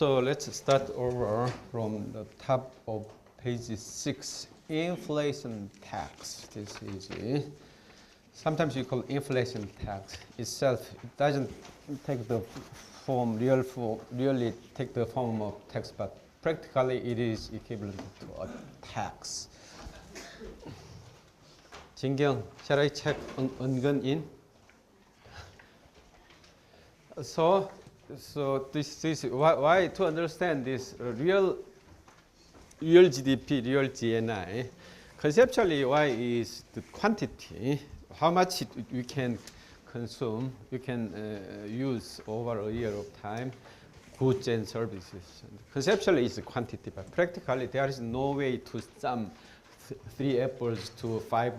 So let's start over from the top of page 6. Inflation tax. This is it. Sometimes you call inflation tax itself. It doesn't take the form, really take the form of tax, but practically it is equivalent to a tax. 진경, shall I check 은근 in? So this why to understand this real GDP, real GNI, conceptually why is the quantity, how much we can consume, we can use over a year of time, goods and services. Conceptually it's a quantity, but practically there is no way to sum 3 apples to 5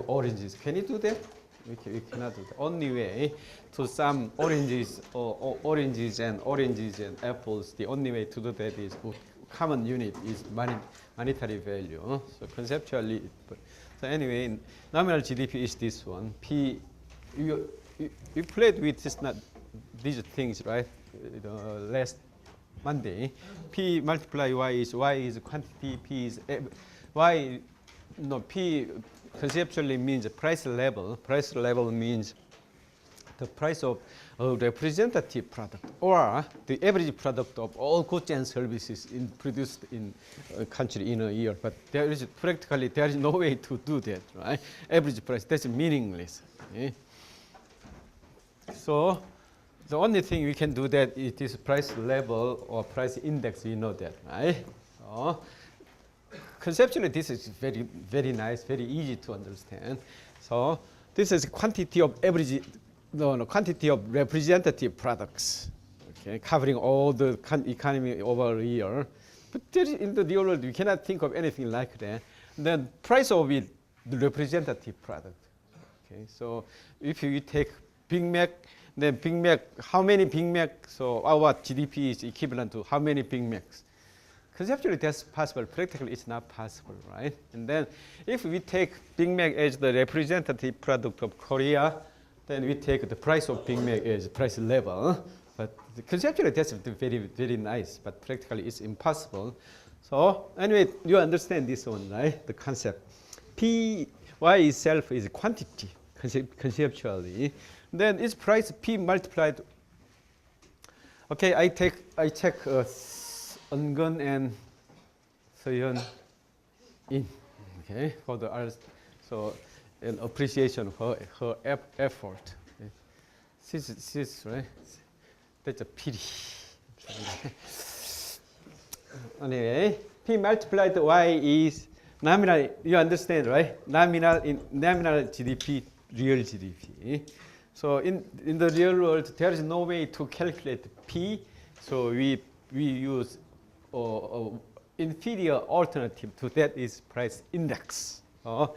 oranges. Can you do that? We cannot do that. Only way to sum oranges and apples, the only way to do that is common unit is monetary value. So conceptually, so anyway, nominal GDP is this one. P, you played with this, not these things, right? Last Monday, P multiply Y is quantity, P is Y. No, P conceptually means price level. Price level means the price of a representative product or the average product of all goods and services produced in a country in a year. But there is practically there is no way to do that, right? Average price, that's meaningless. Okay? So the only thing we can do that is this price level or price index. We know that, right? So, conceptually, this is very, very nice, very easy to understand. So this is quantity of quantity of representative products, okay, covering all the economy over a year. But in the real world, we cannot think of anything like that. Then price of it, the representative product. Okay, so if you take Big Mac, then Big Mac, how many Big Mac? So our GDP is equivalent to how many Big Macs? Conceptually, that's possible. Practically, it's not possible, right? And then if we take Big Mac as the representative product of Korea, then we take the price of Big Mac as price level. But conceptually, that's very, very nice. But practically, it's impossible. So anyway, you understand this one, right? The concept. P, Y itself is quantity, conceptually. Then its price P multiplied. Okay, I check 은근 and 서연 in, okay, for the artist, so an appreciation for her effort. Okay. She's right. That's a pity. Anyway, P multiplied Y is nominal. You understand, right? Nominal GDP, real GDP. So in the real world, there is no way to calculate P. So we use inferior alternative to that is price index. I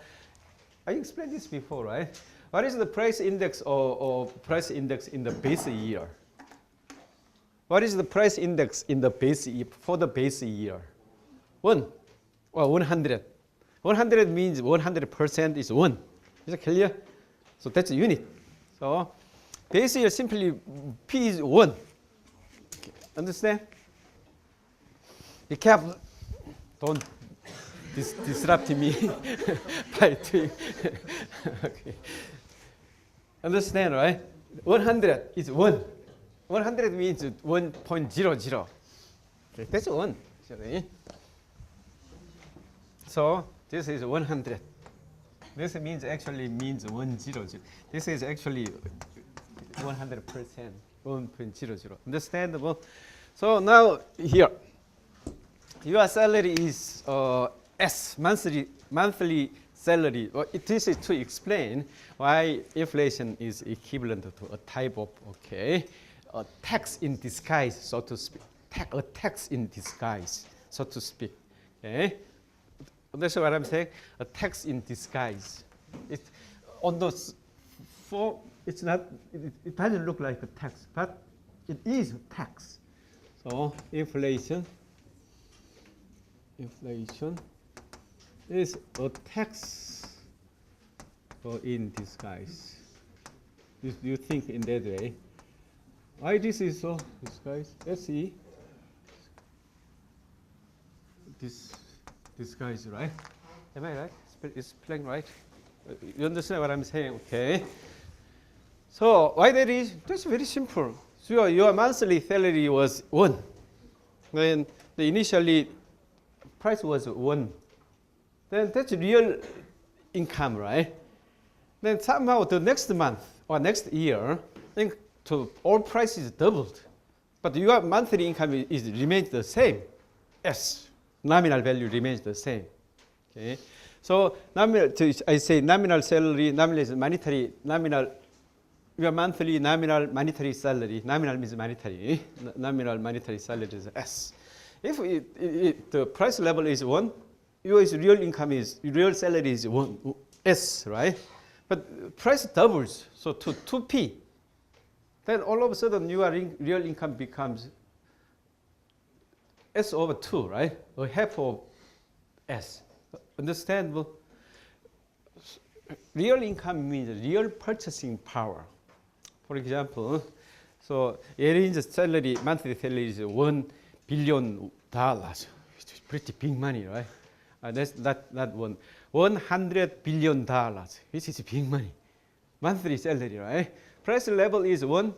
explained this before, right? What is the price index or price index in the base year? What is the price index in the base year for the base year? 1 or 100. 100 means 100% is 1. Is it clear? So that's a unit. So base year simply P is 1. Okay. Understand? Be careful. Don't disrupt me by doing. Okay. Understand, right? 100 is 1. 100 means 1.00. Okay, that's 1. Sorry. So this is 100. This means 100. This is actually 100%, 1.00. Understandable? So now here. Your salary is S, monthly salary. Well, this is to explain why inflation is equivalent to a type of, okay, a tax in disguise, so to speak. A tax in disguise, so to speak. Okay? Understand what I'm saying? A tax in disguise. It's on those four. It's not. It doesn't look like a tax, but it is a tax. So inflation is a tax in disguise. You think in that way. Why this is so disguise? SE this guy is right. Am I right? It's spelling right? You understand what I'm saying? Okay. So why that is? That's very simple. So your monthly salary was 1. Then the initially price was 1. Then that's real income, right? Then somehow the next month or next year, then all prices doubled, but your monthly income remains the same. Yes, nominal value remains the same. Okay, so I say nominal salary. Nominal is monetary. Nominal, your monthly nominal monetary salary. Nominal means monetary. Nominal monetary salary is S. If the price level is 1, your real income is real salary is 1 S, right? But price doubles, so to 2p. Then all of a sudden your real income becomes S over 2, right? Or half of S. Understandable? Real income means real purchasing power. For example, so Erin's salary, monthly salary is $1 billion. Which is pretty big money, right? That's not one. $100 billion, which is big money. Monthly salary, right? Price level is 1.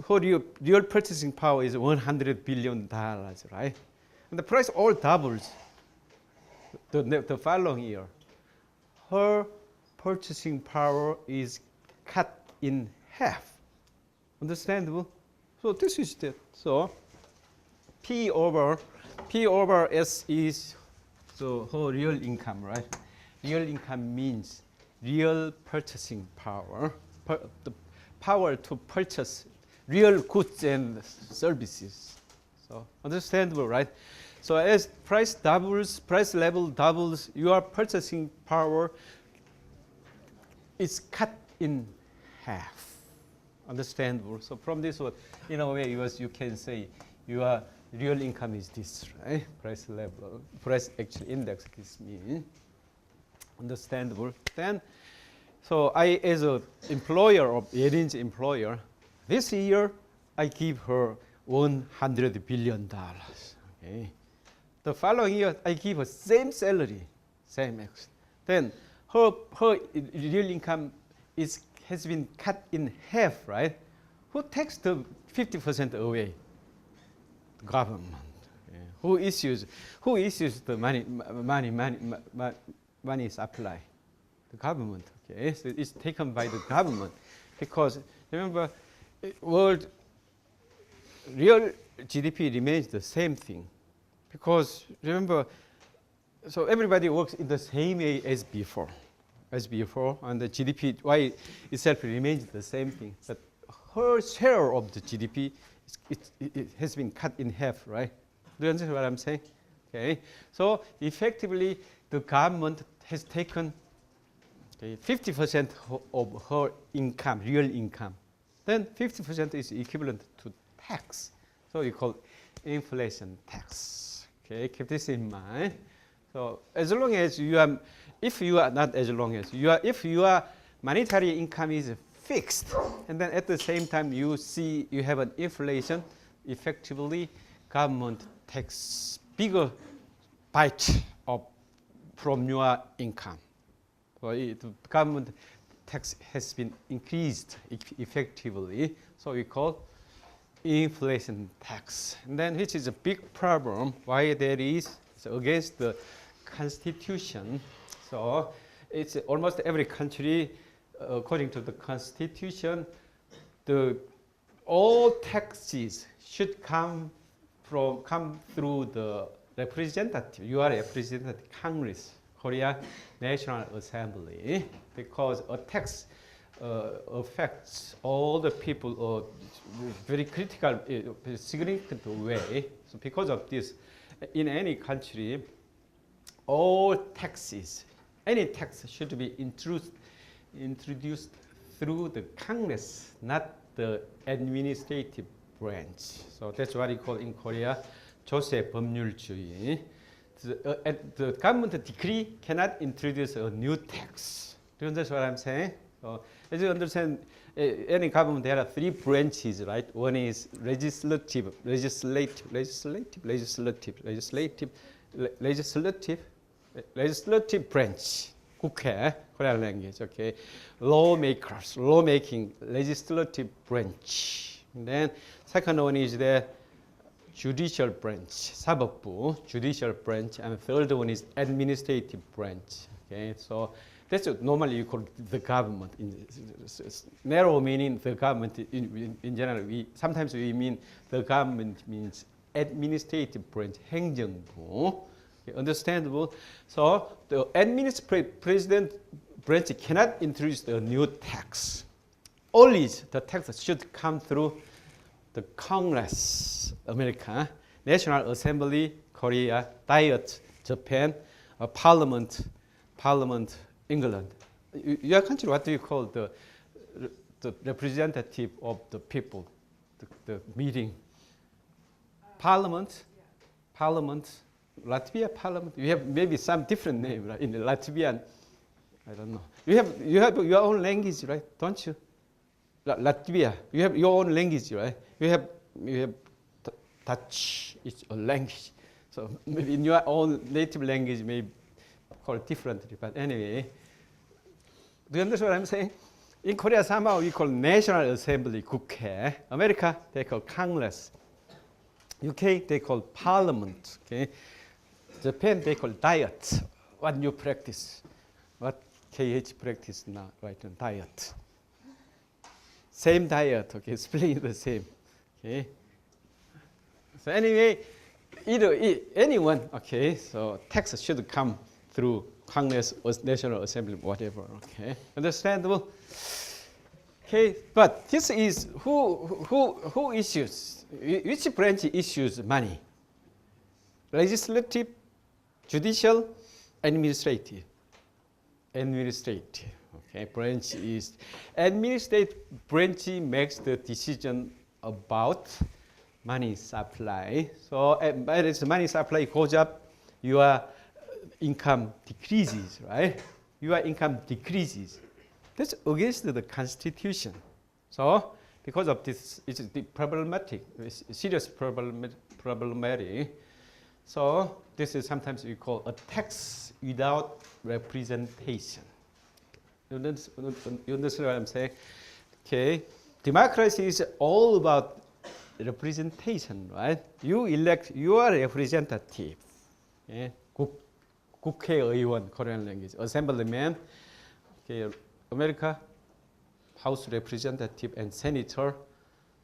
Real purchasing power is $100 billion, right? And the price all doubles the following year. Her purchasing power is cut in half. Understandable? So this is that. So P over S is so her real income, right? Real income means real purchasing power, the power to purchase real goods and services. So understandable, right? So as price doubles, price level doubles, your purchasing power is cut in half. Understandable. So from this one, in a way, you can say your real income is this, right? Price level, price actual index this means. Understandable. Then, so I, as an employer of Yerin's employer, this year I give her $100 billion. Okay. The following year I give her same salary, same action. Then her real income has been cut in half, right? Who takes the 50% away? The government. Okay. Who issues the money supply? The government. Okay, so it's taken by the government because remember, world real GDP remains the same thing because remember, so everybody works in the same way as before, and the GDP Y itself remains the same thing, but her share of the GDP it has been cut in half, right? Do you understand what I'm saying? Okay, so effectively the government has taken 50% of her income, real income. Then 50% is equivalent to tax. So you call inflation tax. Okay, keep this in mind. So as long as you are, if your monetary income is fixed, and then at the same time you have an inflation, effectively government takes bigger bite from your income. So the government tax has been increased effectively, so we call inflation tax. And then which is a big problem, why there is, so against the constitution. So it's almost every country, according to the constitution, all taxes should come through the representative. You are a representative Congress, Korea National Assembly, because a tax affects all the people very critical, significant way. So because of this, in any country, all taxes, any tax should be introduced through the Congress, not the administrative branch. So that's what we call in Korea 조세 법률주의. The government decree cannot introduce a new tax. Do you understand what I'm saying? So as you understand, any government, there are three branches, right? One is legislative, legislative branch, 국회, Korean language, okay? Lawmakers, lawmaking, legislative branch. And then second one is the judicial branch, 사법부, judicial branch, and third one is administrative branch. Okay, so that's what normally you call the government. In narrow meaning, the government in general. Sometimes we mean the government means administrative branch, 행정부. Okay, understandable. So the president branch cannot introduce a new tax. Always the tax should come through the Congress, America, National Assembly, Korea, Diet, Japan, Parliament, England. Your country, what do you call the representative of the people, the meeting? Parliament, Latvia Parliament. You have maybe some different name, right? In the Latvian, I don't know. You have your own language, right? Don't you? Latvia, you have your own language, right? You have Dutch, it's a language. So maybe in your own native language, may call it differently. But anyway, do you understand what I'm saying? In Korea, somehow we call National Assembly, 국회. America, they call Congress. UK, they call Parliament. Okay. Japan, they call Diet. What new practice? What KH practice now? Right, Diet. Same diet, okay, spelling the same. Okay. So anyway, anyone, okay, so tax should come through Congress or National Assembly, whatever, okay. Understandable? Okay, but this is who issues, which branch issues money? Legislative, judicial, administrative. Okay, branch is administrative branch makes the decision about money supply. So as money supply goes up, your income decreases, right? Your income decreases. That's against the Constitution. So because of this, it's problematic, it's serious problematic. So this is sometimes we call a tax without representation. You understand what I'm saying? Okay, democracy is all about representation, right? You elect your representative. Okay? 국회의원, Korean language, assemblyman. Okay, America, House representative and senator.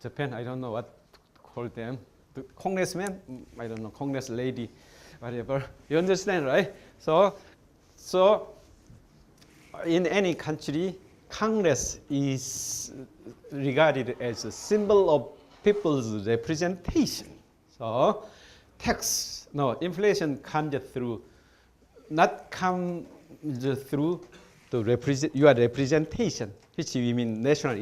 Japan, I don't know what to call them. The congressman, I don't know, congress lady, whatever. You understand, right? So in any country, Congress is regarded as a symbol of people's representation. So inflation comes through, not comes through your representation, which we mean National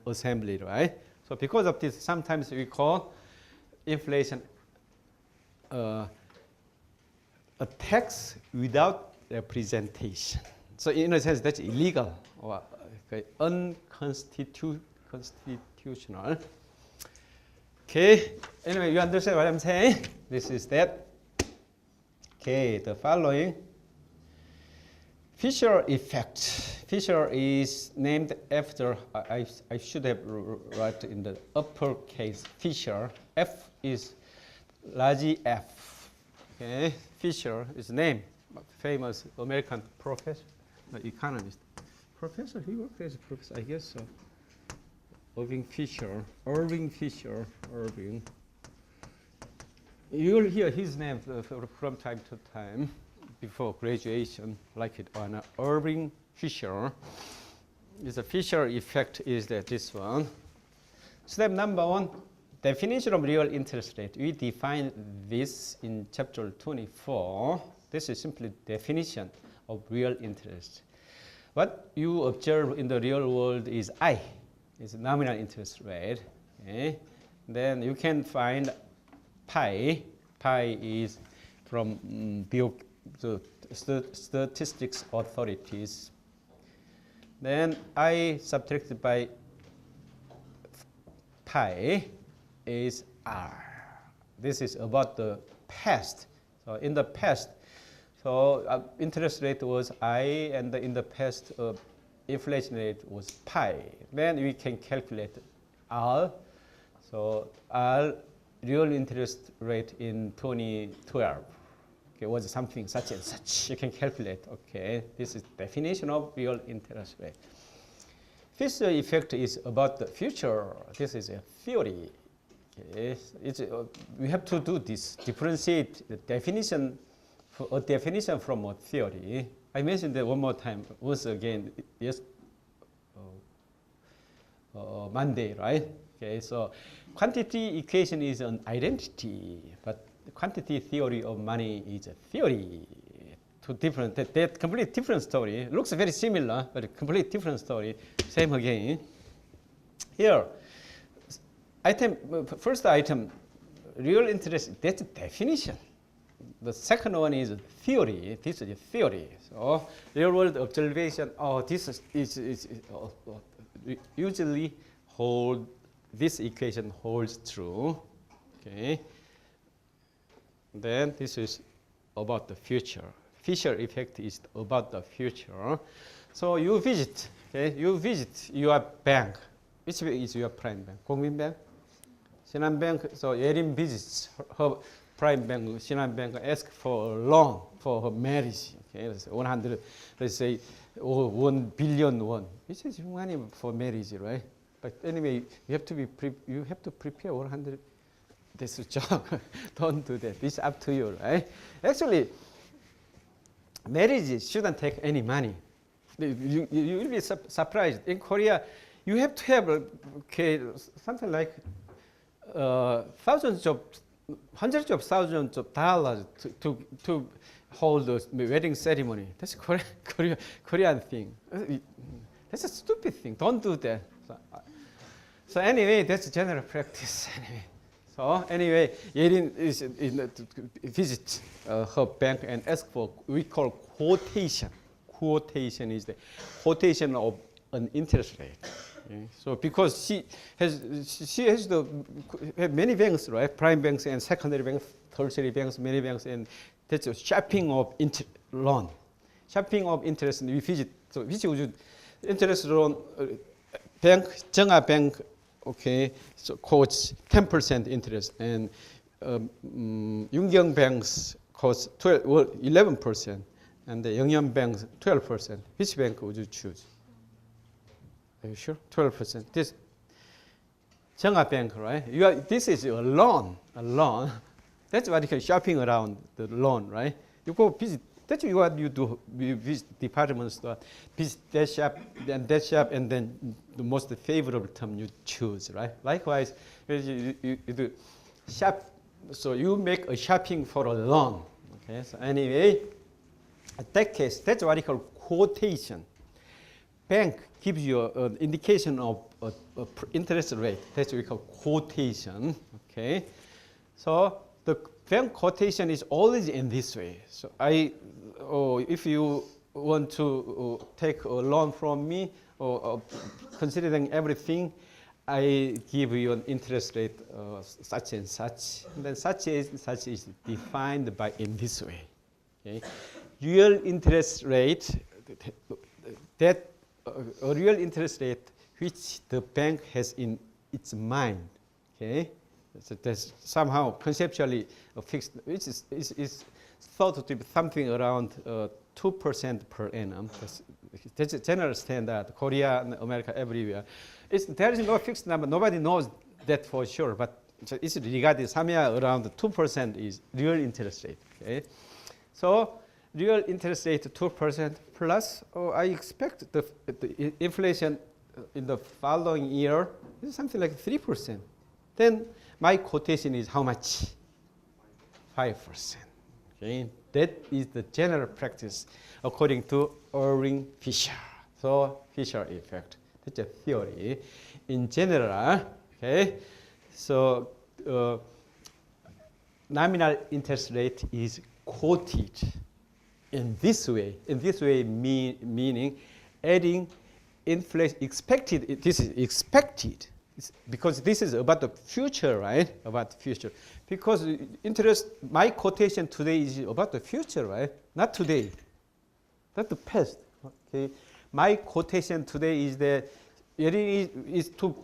Assembly, right? So because of this, sometimes we call inflation a tax without representation. So in a sense, that's illegal or unconstitutional. Okay, anyway, you understand what I'm saying? This is that. Okay, the following. Fischer effect. Fischer is named after, I should have written in the uppercase, Fischer. F is large F. Okay, Fischer is name, famous American professor, economist. Professor, he worked as a professor, I guess so. Irving Fischer. You will hear his name from time to time before graduation, like it on Irving Fischer. The Fischer effect is that this one. Step number 1, definition of real interest rate. We define this in chapter 24. This is simply definition of real interest. What you observe in the real world is I. It's nominal interest rate. Okay? Then you can find pi. Pi is from the statistics authorities. Then I subtracted by pi is r. This is about the past. So in the past, so interest rate was I, and in the past, inflation rate was pi. Then we can calculate r. So r real interest rate in 2012. Okay, was something such and such. You can calculate. Okay, this is definition of real interest rate. Fischer effect is about the future. This is a theory. Okay. We have to do this, differentiate the definition, a definition from a theory. I mentioned that one more time, once again, yes, Monday, right? Okay, so quantity equation is an identity, but the quantity theory of money is a theory. Two different, that completely different story. Looks very similar, but a completely different story. Same again. Here, first item, real interest, that's a definition. The second one is theory. This is a theory. So real world observation, this is usually hold, this equation holds true. Okay. Then this is about the future. Fischer effect is about the future. So you visit, okay, you visit your bank. Which bank is your prime bank? 국민bank? 신한bank. So Yerin visits her prime bank, 신한bank, ask for a loan for her marriage. Okay, let's say 100, let's say 1 billion won. Which is money for marriage, right? But anyway, you have to prepare 100. This is job. Don't do that. It's up to you, right? Actually, marriage shouldn't take any money. You will be surprised. In Korea, you have to have something like hundreds of thousands of dollars to hold a wedding ceremony. That's Korean thing. That's a stupid thing. Don't do that. So anyway, that's general practice. Anyway. So anyway, Yerin visit her bank and ask for, we call quotation. Quotation is the quotation of an interest rate. Okay. So because she has many banks, right? Prime banks and secondary banks, tertiary banks, many banks, and that's a shopping of loan. Shopping of interest, we visit. So which would interest loan bank, 정아 bank. Okay, so quotes 10% interest, and Yungyang banks cost 11%, and the Yeongyang banks 12%. Which bank would you choose? Are you sure? 12%. This 정아 bank, right? This is a loan. That's what you call shopping around the loan, right? You go visit. That's what you do. You visit department store, visit that shop, and then the most favorable term you choose, right? Likewise, you do shop. So you make a shopping for a loan. Okay. So anyway, in that case, that's what you call quotation. Bank gives you an indication of interest rate. That's what we call quotation. Okay. So the bank quotation is always in this way. So if you want to take a loan from me, or considering everything, I give you an interest rate such and such. And then such is defined by in this way. Okay? Real interest rate, that a real interest rate which the bank has in its mind. Okay? So that's somehow conceptually fixed, which is thought to be something around 2% per annum. That's a general standard. Korea and America, everywhere. There is no fixed number. Nobody knows that for sure, but it's regarded somewhere around 2% is real interest rate. Okay? So real interest rate 2% plus, I expect the inflation in the following year is something like 3%. Then my quotation is how much? 5%. Okay? That is the general practice according to Irving Fischer. So Fischer effect. That's a theory. In general, okay. So nominal interest rate is quoted in this way. In this way, meaning adding inflation expected, this is expected. Because this is about the future, right? About the future. Because interest, my quotation today is about the future, right? Not today. Not the past. Okay. My quotation today is that it is to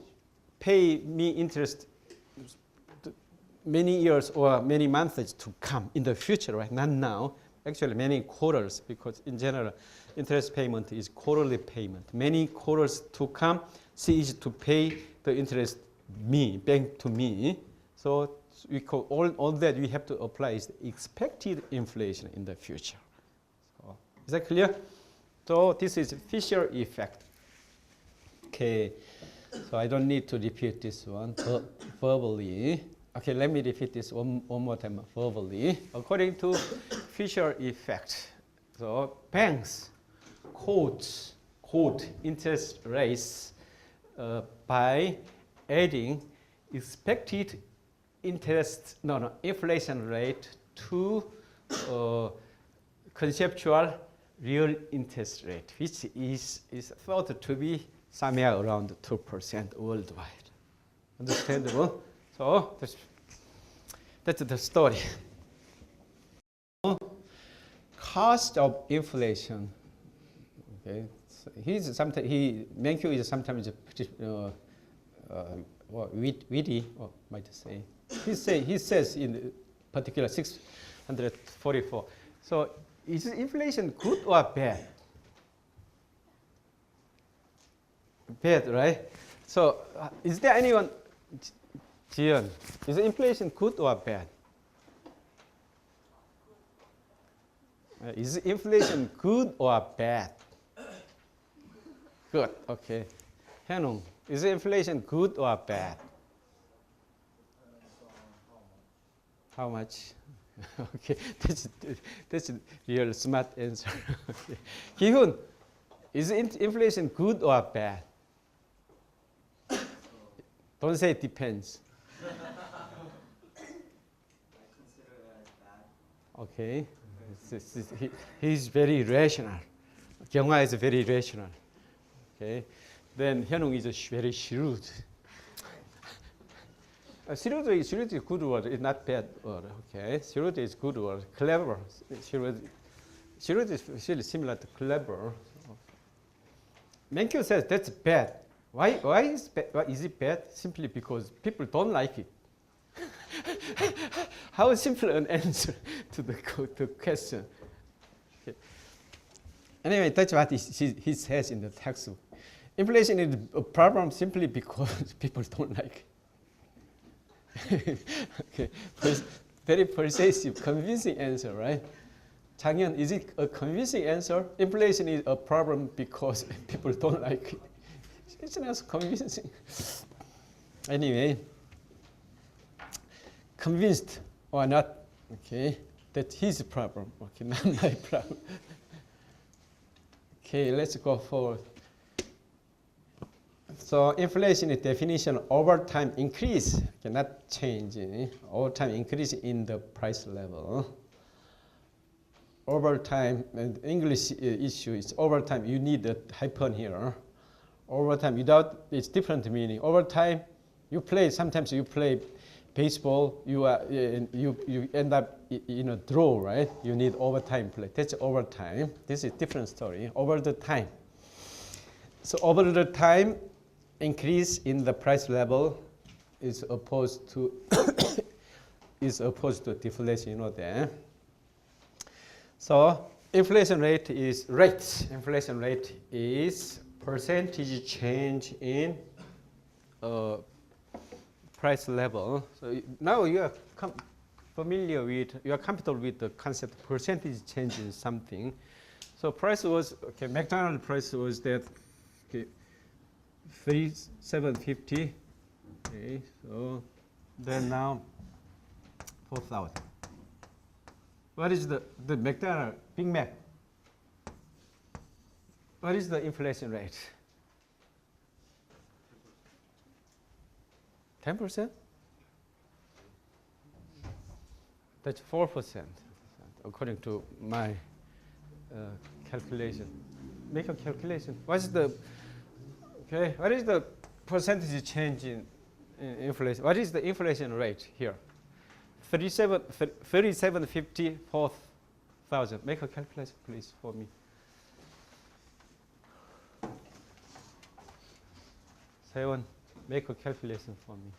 pay me interest many years or many months to come in the future, right? Not now. Actually, many quarters, because in general, interest payment is quarterly payment. Many quarters to come, C is to pay the interest back to me. So we call all that we have to apply is the expected inflation in the future. So, is that clear? So this is Fischer effect. Okay, so I don't need to repeat this one verbally. Okay, let me repeat this one more time verbally. According to Fischer effect, so banks quote interest rates by adding expected inflation rate to conceptual real interest rate, which is thought to be somewhere around 2% worldwide. Understandable? So that's the story. Cost of inflation. Okay, so Menkyu is sometimes witty, or might say. He says in particular 644. So is inflation good or bad? Bad, right? So is there anyone, Jian, is inflation good or bad? Is inflation good or bad? Good, okay. Henung, is inflation good or bad? How much? Okay, that's a real smart answer. Okay. Ki-hun, is inflation good or bad? Don't say it depends. Okay, he's very rational. Kyunghwa is very rational. Okay, then Hyunung is very shrewd. Shrewd is a good word. It's not bad word. Okay, shrewd is good word. Clever. Shrewd is really similar to clever. Menkyu says that's bad. Why is it bad? Simply because people don't like it. How simple an answer to the question. Okay. Anyway, that's what he says in the textbook. Inflation is a problem simply because people don't like it. Okay. Very persuasive, convincing answer, right? Changhyun, is it a convincing answer? Inflation is a problem because people don't like it. It's not convincing. Anyway, convinced or not, okay, that's his problem, okay, not my problem. Okay, let's go forward. So inflation is definition over time increase, cannot change, over time increase in the price level. Over time, and English issue is over time, you need a hyphen here. Over time, without, it's different meaning. Over time, sometimes you play baseball, you end up in a draw, right? You need overtime play. That's overtime. This is a different story. Over the time. So over the time, increase in the price level is opposed to deflation, you know that. So inflation rate is Inflation rate is percentage change in price level. So now you are comfortable with the concept percentage change in something. So price was, okay, McDonald's price was that, okay, 3,750. Okay, so then now 4,000. What is the McDonald's Big Mac? What is the inflation rate? 10%? That's 4%, according to my calculation. Make a calculation. What's the Okay, what is the percentage change in inflation? What is the inflation rate here? 37.50 4,000. Make a calculation, please, for me. 7. Make a calculation for me.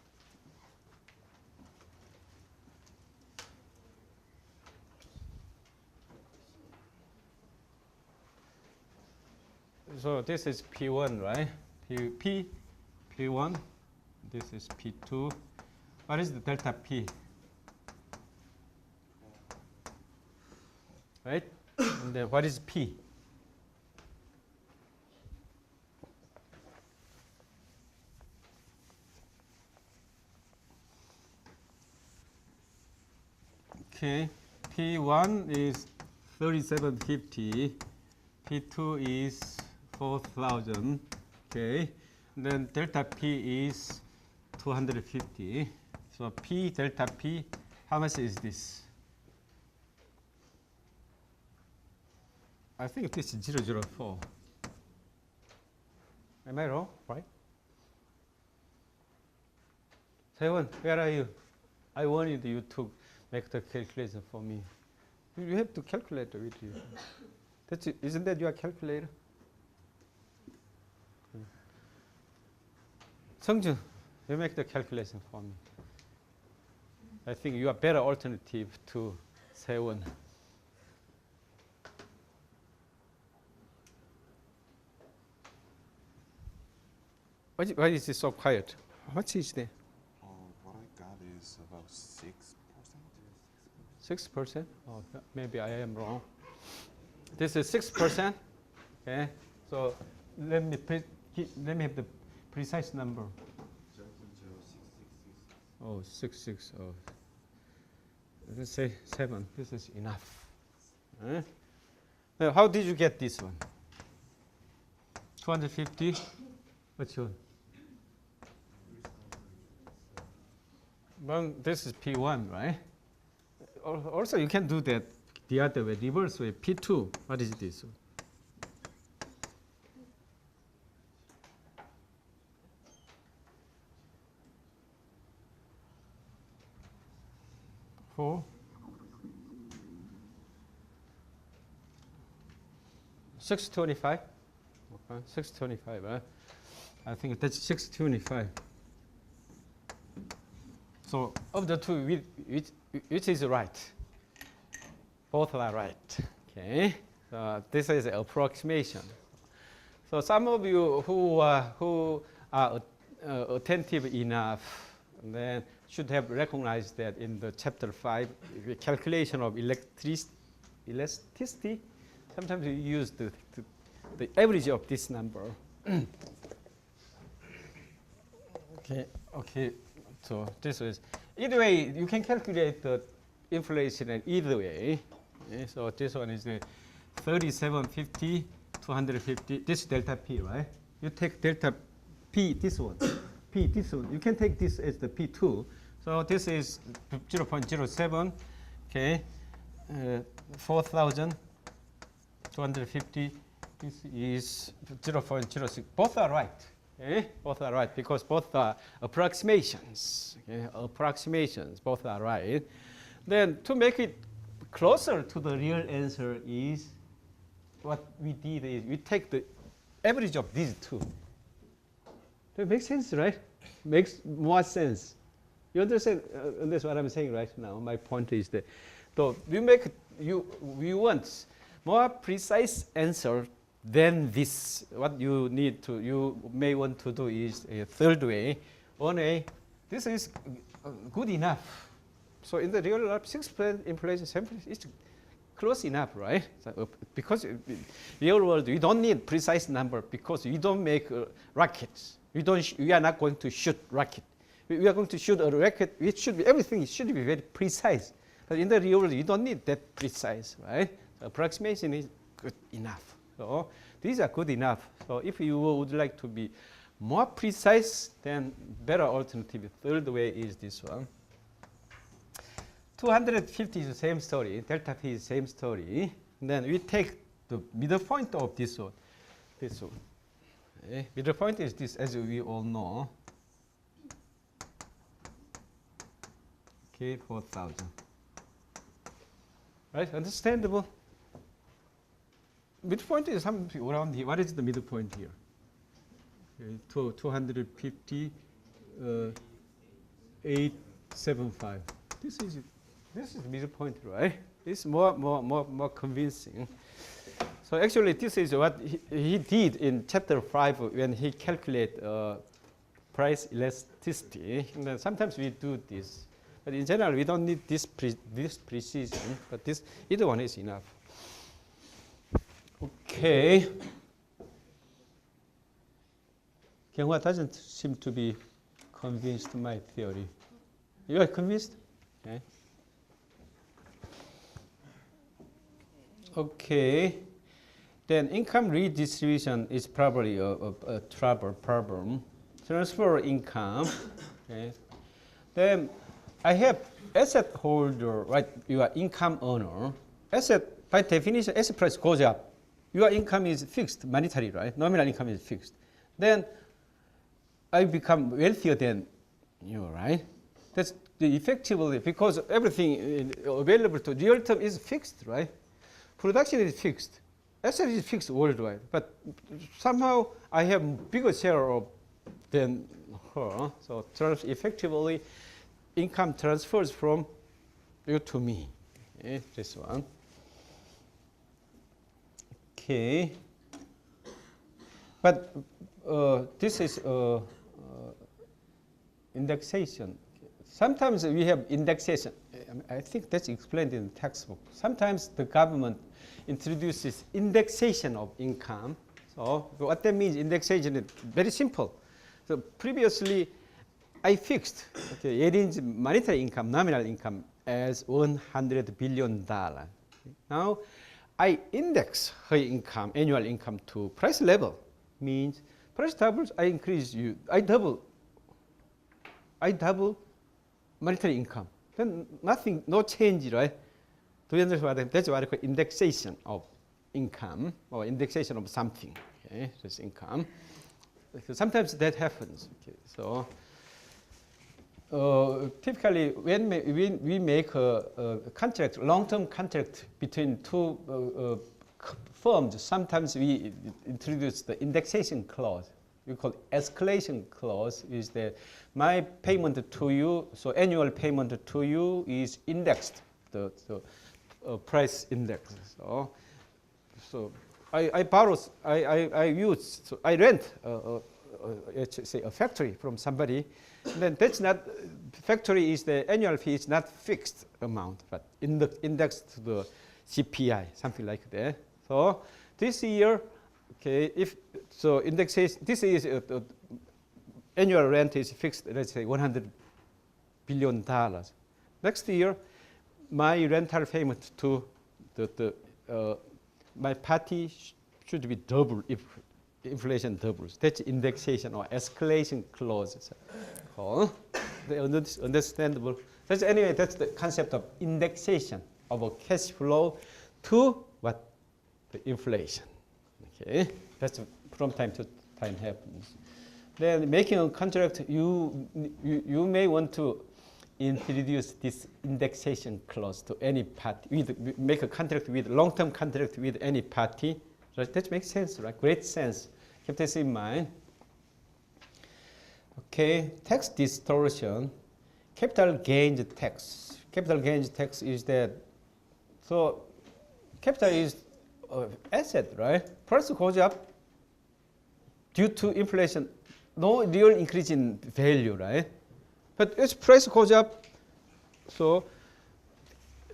So this is P1, right? P1. This is P2. What is the delta P? Right? And then what is P? Okay, P1 is 3750. P2 is 4,000. Okay, and then delta P is 250. So P delta P, how much is this? I think this is 004. Am I wrong? Right? Seven, where are you? I wanted you to make the calculation for me. You have to calculate with you. That's it. Isn't that your calculator? Seungju, you make the calculation for me. I think you are better alternative to Sewon. Why is it so quiet? How much is there? What I got is about 6%. 6%? Oh, maybe I am wrong. This is 6%. Okay. So let me have the precise number. 0.0666. Oh, 66. Oh. Let's say 7. This is enough. Now, how did you get this one? 250. What's your? Well, this is P1, right? Also, you can do that the other way, reverse way. P2. What is this? Four. 625. Okay, 625. Right? I think that's 625. So of the two, which is right? Both are right. Okay. This is an approximation. So some of you who are attentive enough, then should have recognized that in the chapter 5, the calculation of elasticity. Sometimes you use the average of this number. Okay. So this is either way you can calculate the inflation in either way. Okay, so this one is the 3750, 250. This is delta P, right? You take delta P, this one. P, this one. You can take this as the P2. So this is 0.07. Okay, 4,250. This is 0.06. Both are right. Okay? Both are right because both are approximations. Okay? Approximations, both are right. Then to make it closer to the real answer is what we did is we take the average of these two. That makes sense, right? Makes more sense. You understand what I'm saying right now? My point is that so we want more precise answer then this, what you may want to do is a third way. One way, this is good enough. So in the real life, 6% inflation, 7% is close enough, right? So, because in real world, you don't need precise number because you don't make rockets. We are not going to shoot rocket. We are going to shoot a rocket. Everything should be very precise. But in the real world, you don't need that precise, right? So approximation is good enough. So these are good enough. So if you would like to be more precise, then better alternative, third way is this one. 250 is the same story. Delta P is the same story. And then we take the middle point of this one. Okay. Middle point is this, as we all know. Okay, 4,000. Right, understandable. Midpoint is something around here. What is the middle point here? Okay, 250, 875. This is the middle point, right? It's more convincing. So actually, this is what he did in chapter 5 when he calculate price elasticity. And then sometimes we do this, but in general, we don't need this precision. But this either one is enough. Okay. Kyunghwa doesn't seem to be convinced my theory. You are convinced? Okay. Okay. Then income redistribution is probably a trouble problem. Transfer income. Okay. Then I have asset holder, right? You are income owner. Asset, by definition, asset price goes up. Your income is fixed, monetary, right? Nominal income is fixed. Then I become wealthier than you, right? That's the effectively, because everything available to real term is fixed, right? Production is fixed. Asset is fixed worldwide. But somehow I have bigger share of than her. So effectively, income transfers from you to me. Okay, this one. Okay. But this is indexation. Sometimes we have indexation. I think that's explained in the textbook. Sometimes the government introduces indexation of income. So what that means, indexation is very simple. So previously, I fixed Yerin's monetary income, nominal income, as $100 billion. Now, I index her income, annual income, to price level. Means price doubles, I increase you. I double monetary income. Then nothing, no change, right? Do you understand what I mean? That's what I call indexation of income or indexation of something. Okay, this income. So sometimes that happens. Okay, so typically when we make a contract, long-term contract between two firms, sometimes we introduce the indexation clause. We call escalation clause. Is that my payment to you, so annual payment to you is indexed, the price index. So I borrow, I use, so I rent say a factory from somebody. And then that's not, factory is the annual fee is not fixed amount, but indexed to the CPI, something like that. So this year, okay, if so, indexation. This is annual rent is fixed. Let's say $100 billion. Next year, my rental payment to my party should be double if inflation doubles. That's indexation or escalation clauses. Understandable. That's anyway. That's the concept of indexation of a cash flow to what? The inflation. Okay, that's from time to time happens. Then making a contract, you may want to introduce this indexation clause to any party. Make a contract with long-term contract with any party. Right? That makes sense, right? Great sense. Keep this in mind. Okay, tax distortion, capital gains tax. Capital gains tax is that, so capital is asset, right? Price goes up due to inflation. No real increase in value, right? But as price goes up, so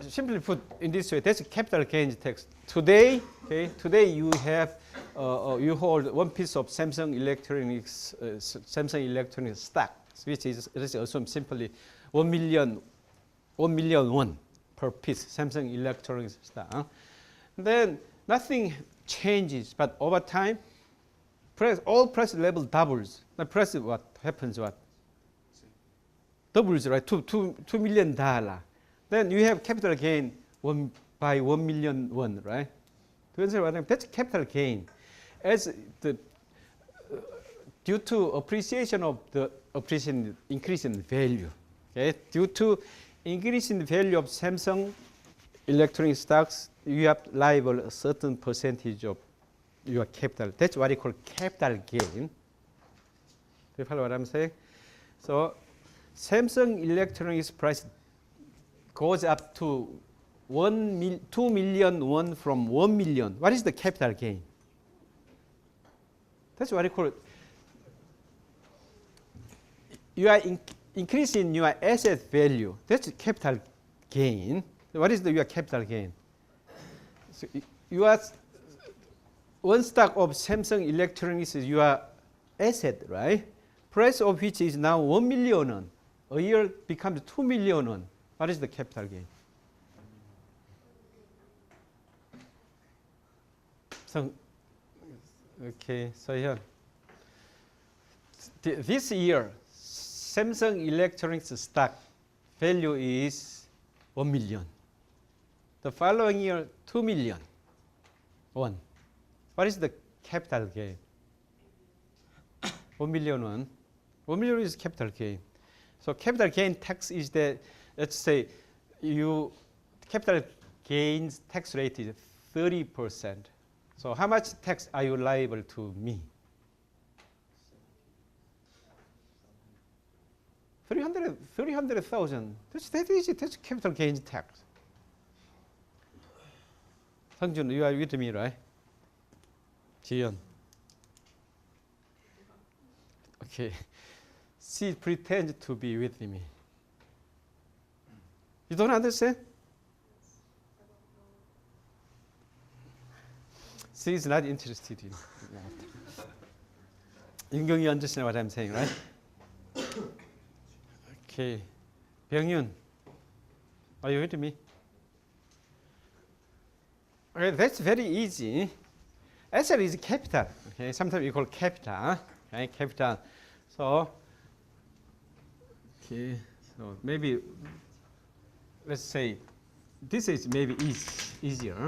simply put in this way, that's capital gains tax. Today, okay, today you have you hold one piece of Samsung Electronics stock, which is, let's assume simply 1 million won per piece Samsung Electronics stock. Then nothing changes, but over time, all price level doubles. The price what happens? What doubles, right? $2 million. Then you have capital gain by 1 million won, right? Do you understand what I mean? That's capital gain. As the due to appreciation of the increase in value. Okay, due to increase in value of Samsung electronic stocks, you have liable a certain percentage of your capital. That's what you call capital gain. Do you follow what I'm saying? So Samsung electronics price goes up to 2 million won from 1 million. What is the capital gain? That's what you call it. You are increasing your asset value. That's capital gain. What is your capital gain? So you are one stock of Samsung Electronics is your asset, right? Price of which is now 1 million won. A year becomes 2 million won. What is the capital gain? So, okay, so here, this year, Samsung Electronics stock value is 1 million. The following year, 2 million. Won. What is the capital gain? 1 million won. 1 million is capital gain. So capital gain tax is that, let's say, capital gains tax rate is 30%. So how much tax are you liable to me? 300,000. That's capital gains tax. Sangjun, you are with me, right? Jiyeon. Okay. She pretends to be with me. You don't understand? She is not interested in that. Yungyong, you understand what I'm saying, right? Okay. Byung-yun, are you with me? Okay, that's very easy. Asset is capital. Okay, sometimes we call capital. Okay, capital. So, okay, so maybe let's say this is maybe easier.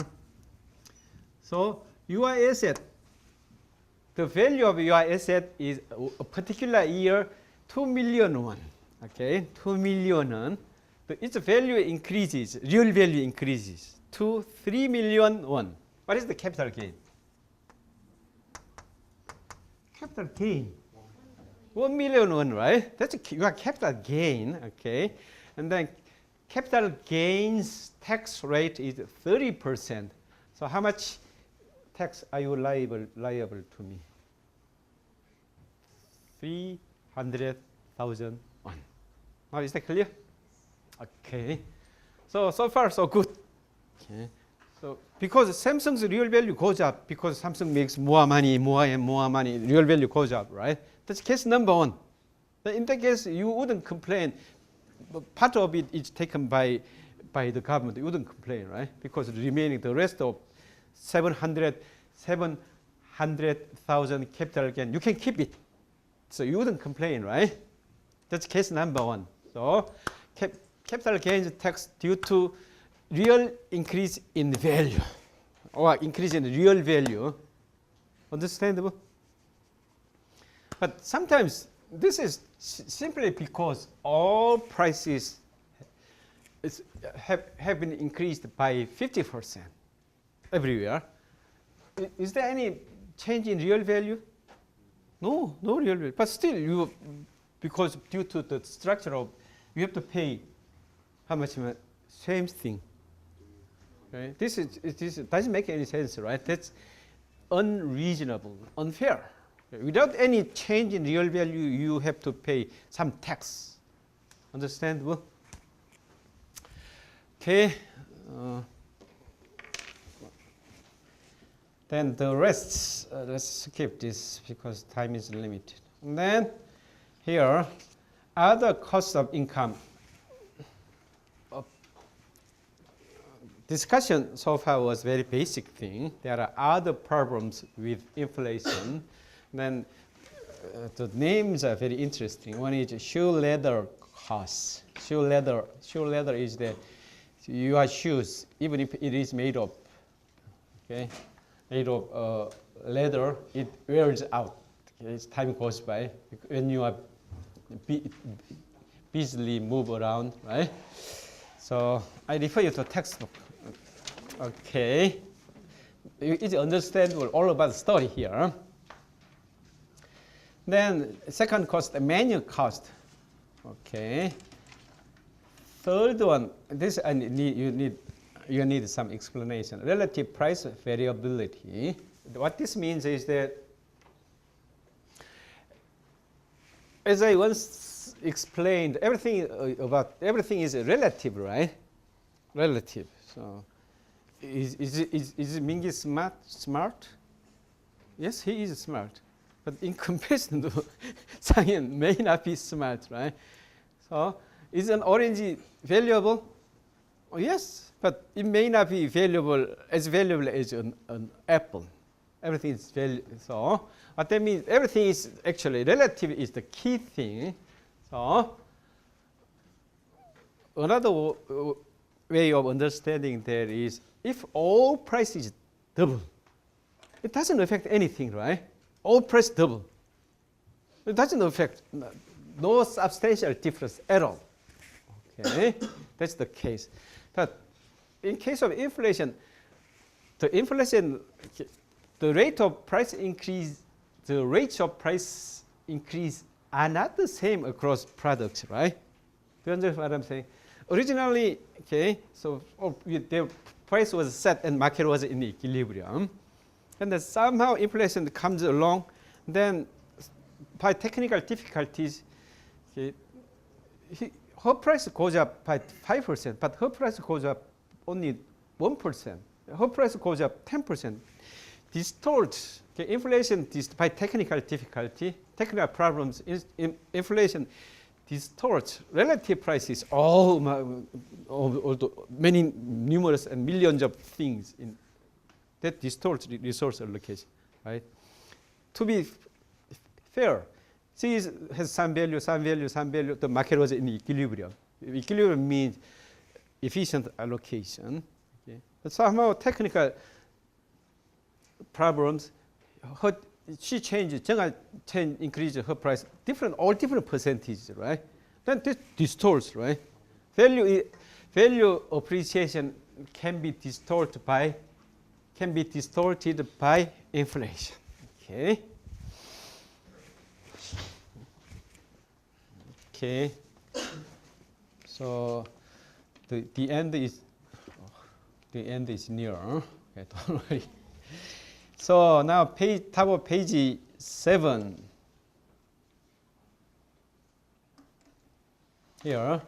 So your asset, the value of your asset is a particular year 2 million won. Okay, 2 million won. Its value increases, real value increases to 3 million won. What is the capital gain? Capital gain. 1 million won, right? That's your capital gain, okay? And then capital gains tax rate is 30%. So how much tax are you liable to me? 300,000 won. Now is that clear? Okay. So far so good. Okay. So because Samsung's real value goes up because Samsung makes more money, more and more money, real value goes up, right? That's case number one. But in that case, you wouldn't complain. Part of it is taken by the government. You wouldn't complain, right? Because the rest of 700,000 capital gain, you can keep it. So you wouldn't complain, right? That's case number one. So capital gains tax due to real increase in value or increase in real value. Understandable? But sometimes this is simply because all prices have been increased by 50% everywhere. Is there any change in real value? No real value. But still, because due to the structure of, you have to pay how much? Same thing. Right? This doesn't make any sense, right? That's unreasonable, unfair. Without any change in real value, you have to pay some tax. Understandable? Okay. Then the rest, let's skip this because time is limited. And then here, other costs of income. Discussion so far was very basic thing. There are other problems with inflation. Then the names are very interesting. One is shoe leather costs. Shoe leather is that your shoes, even if it is made of, okay, made of leather, it wears out. as time goes by, when you are busily move around, right? So I refer you to textbook. Okay, it's understandable all about the story here. Then second cost, the manual cost. Okay. Third one, this you need some explanation. Relative price variability. What this means is that, as I once explained, everything is relative, right? Relative. So, is Mingi smart? Yes, he is smart, but in comparison to Sang-Hyun, may not be smart, right? So, is an orange valuable? Oh, yes, but it may not be valuable as an apple. Everything is valuable. So what that means, everything is actually relative is the key thing. So another way of understanding that is, if all price is double, it doesn't affect anything, right? All price double. It doesn't affect, no substantial difference at all. Okay, that's the case. But in case of inflation, the rate of price increase, the rates of price increase are not the same across products, right? Do you understand what I'm saying? Originally, okay, so the price was set and market was in equilibrium. And then somehow inflation comes along, then by technical difficulties, okay, her price goes up by 5%, but her price goes up only 1%. Her price goes up 10%. Distorts, okay, inflation by technical difficulty, technical problems, inflation distorts relative prices, all many numerous and millions of things that distorts resource allocation, right? To be fair, C has some value, the market was in equilibrium. Equilibrium means efficient allocation. Okay? But somehow technical problems, she increases her price, all different percentages, right? Then this distorts, right? Value appreciation can be distorted by inflation. Okay. Okay. So the end is near. Okay, don't worry. So now top of page 7. Here,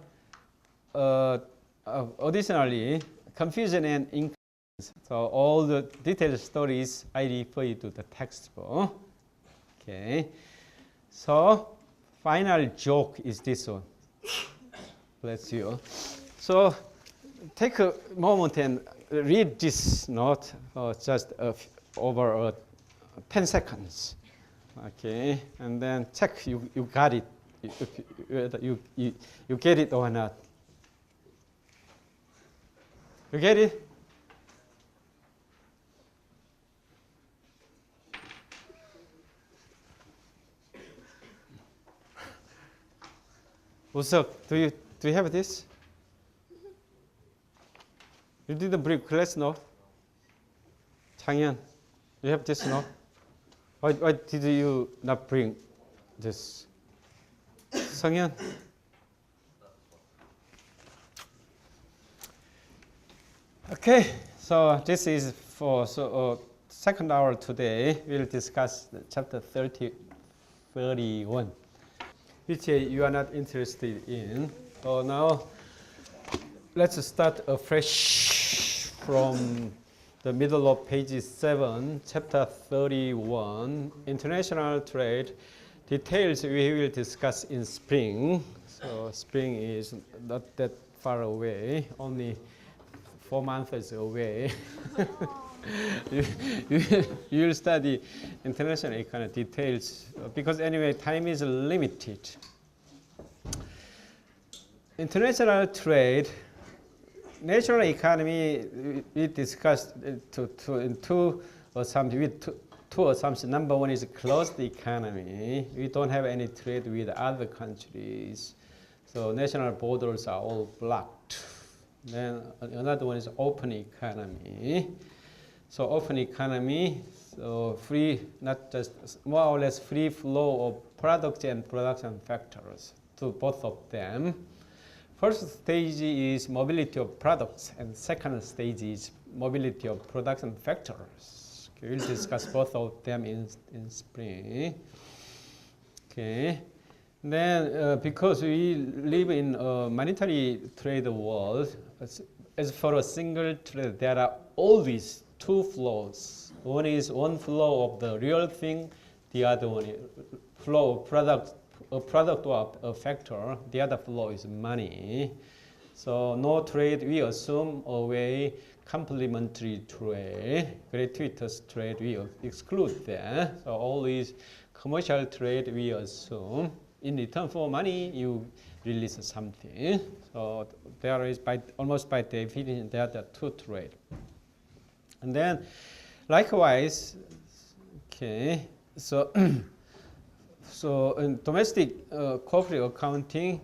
additionally, confusion and incompetence. So all the detailed stories I refer you to the textbook. Okay. So final joke is this one. Bless you. So take a moment and read this note just over 10 seconds. Okay, and then check you got it, whether you get it or not. You get it? Usok, do you have this? You didn't bring class note? Changhyun, you have this note? Why did you not bring this? Sanghyun? Okay, so this is for second hour today. We'll discuss chapter 31, which you are not interested in. So now let's start afresh from the middle of page 7, chapter 31, international trade. Details we will discuss in spring. So spring is not that far away, only 4 months away. you will study international economy details because anyway time is limited. International trade, national economy we discussed in two or something with two assumptions. Number one is closed economy. We don't have any trade with other countries. So national borders are all blocked. Then another one is open economy. So open economy, so free, not just more or less free flow of products and production factors to both of them. First stage is mobility of products, and second stage is mobility of production factors. Okay, we'll discuss both of them in spring. Okay. Then, because we live in a monetary trade world, as for a single trade, there are always two flows. One is one flow of the real thing, the other one is flow of product, a product or a factor. The other flow is money. So no trade, we assume away complementary trade, gratuitous trade, we exclude that. So always commercial trade, we assume. In return for money, you release something. So there is, almost by definition, there are two trade. And then, likewise, okay, so so in domestic corporate accounting,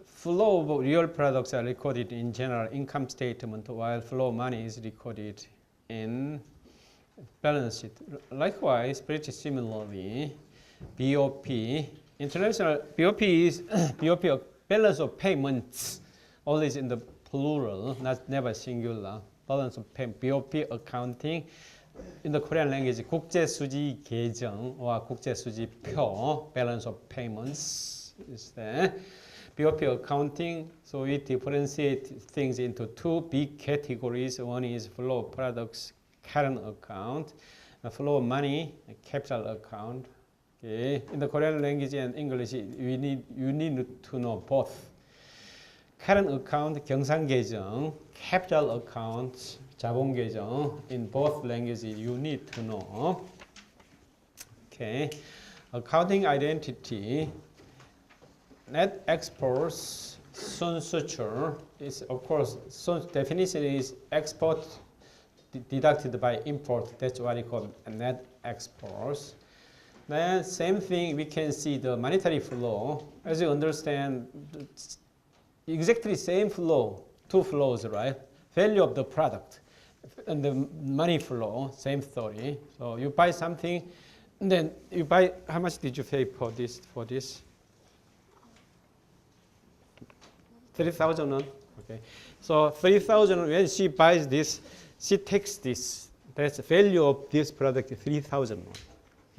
flow of real products are recorded in general income statement, while flow of money is recorded in balance sheet. Likewise, pretty similarly, BOP, international BOP is BOP of balance of payments, always in the plural, never singular. Balance of payment, BOP accounting. In the Korean language, 국제수지 계정과 국제수지표, balance of payments is there. BOP accounting, so we differentiate things into two big categories. One is flow of products, current account, flow of money, capital account. Okay. In the Korean language and English, you need to know both. Current account, 경상계정, capital account, 자본계정. In both languages, you need to know. Okay. Accounting identity, net exports, 순수출 is, of course, definition is export deducted by import. That's what we call net exports. Then same thing, we can see the monetary flow. As you understand, exactly same flow, two flows, right? Value of the product and the money flow, same story. So you buy something, and then you buy, how much did you pay for this? 3,000 won? Okay. So 3,000, when she buys this, she takes this. That's the value of this product, 3,000 won.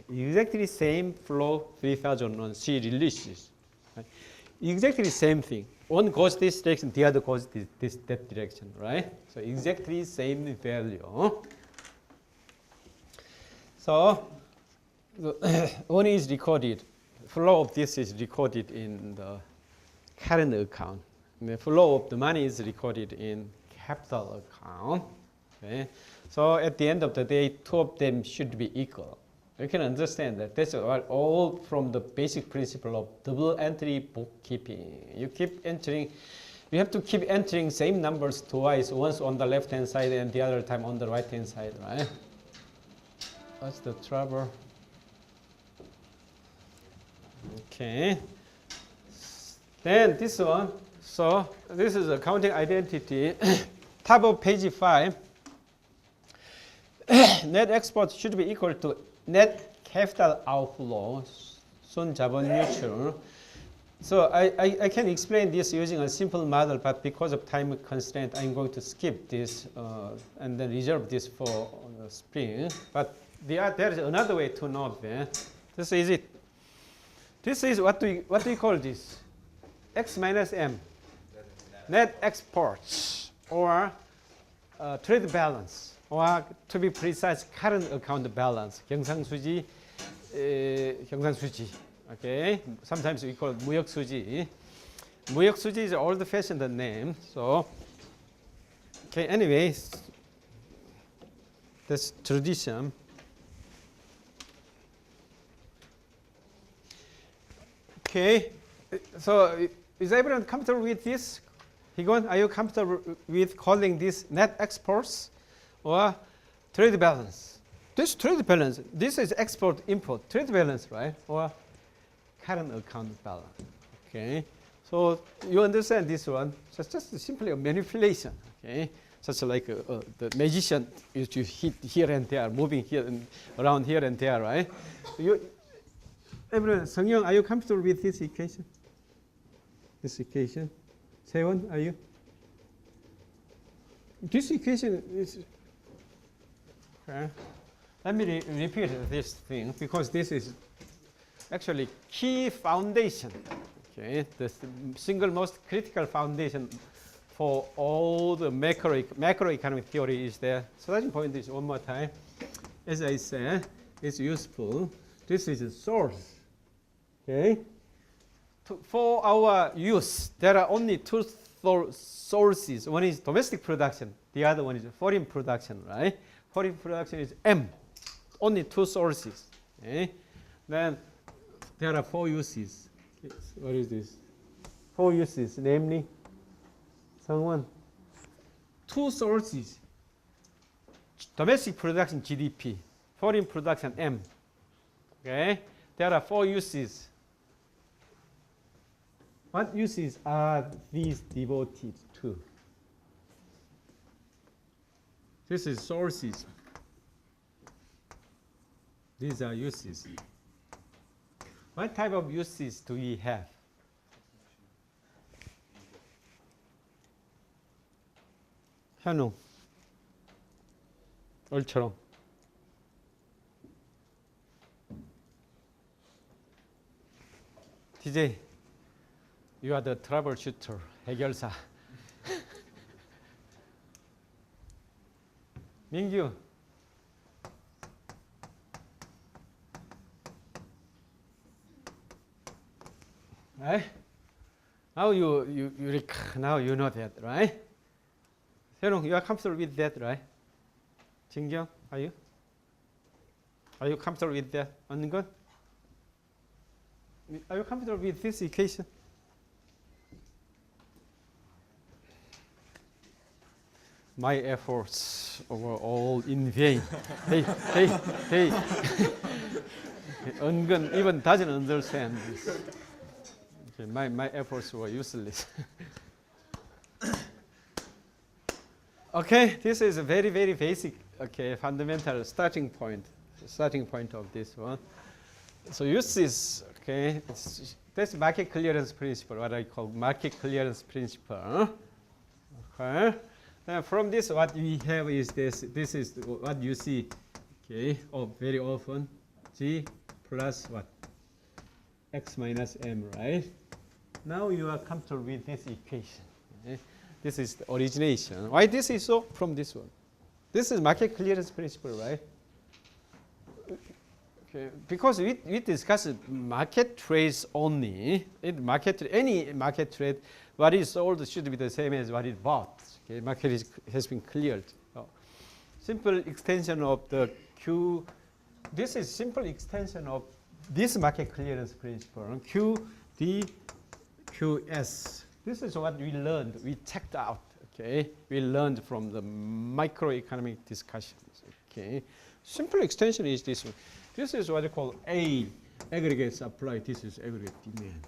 Exactly same flow, 3,000 won, she releases. Right? Exactly same thing. One goes this direction, the other goes that direction, right? So exactly same value. So one is recorded, flow of this is recorded in the current account. And the flow of the money is recorded in capital account. Okay? So at the end of the day, two of them should be equal. You can understand that. That's all from the basic principle of double entry bookkeeping. You keep entering, you have to keep entering same numbers twice, once on the left-hand side and the other time on the right-hand side, right? That's the trouble. Okay. Then this one. So this is accounting identity. Top of page 5. Net export should be equal to net capital outflow, 순자본 유출. So I can explain this using a simple model, but because of time constraint, I'm going to skip this and then reserve this for spring. But there is another way to note that. This is it. This is what do we call this? X minus M. Net exports or trade balance, or to be precise, current account balance. 경상수지, 경상수지. Okay. Sometimes we call it 무역수지. 무역수지 is an old-fashioned name. So, okay. Anyways, that's tradition. Okay. So, is everyone comfortable with this? Higon, are you comfortable with calling this net exports or trade balance? This trade balance, this is export-import trade balance, right? Or current account balance. Okay. So you understand this one? So it's just simply a manipulation. Okay. Such like the magician used to hit here and there, moving here and around here and there, right? Everyone, Seung-Young, are you comfortable with this equation? This equation? Seon, are you? This equation is. Okay. Let me repeat this thing because this is actually key foundation. Okay, the single most critical foundation for all the macroeconomic theory is there. Starting point is one more time. As I said, it's useful. This is a source. Okay. For our use, there are only two sources. One is domestic production. The other one is foreign production, right? Foreign production is M. Only two sources. Okay. Then there are four uses. What is this? Four uses, namely, someone, two sources. Domestic production GDP, foreign production M. Okay. There are four uses. What uses are these devoted to? This is sources. These are uses. What type of uses do we have? 현우, 얼처럼. DJ, you are the troubleshooter, 해결사. 민규. Right? Now now you know that, right? 세롱, you are comfortable with that, right? 진경, are you? Are you comfortable with that? 은근? Are you comfortable with this equation? My efforts were all in vain. They 은근 even doesn't understand this. Okay, my efforts were useless. Okay, this is a very, very basic, okay, fundamental starting point of this one. So uses, okay, that's market clearance principle, what I call market clearance principle. Okay, and from this, what we have is this. This is what you see, okay, very often, G plus what? X minus M, right? Now you are comfortable with this equation. Okay? This is the origination. Why this is so? From this one. This is market clearance principle, right? Okay. Because we discussed market trades only. Any market trade, what is sold should be the same as what is bought. Okay? Market has been cleared. So, simple extension of the Q. This is simple extension of this market clearance principle. Q, D, QS. This is what we learned. We checked out. Okay, we learned from the microeconomic discussions. Okay, simple extension is this one. This is what I call A, aggregate supply. This is aggregate demand.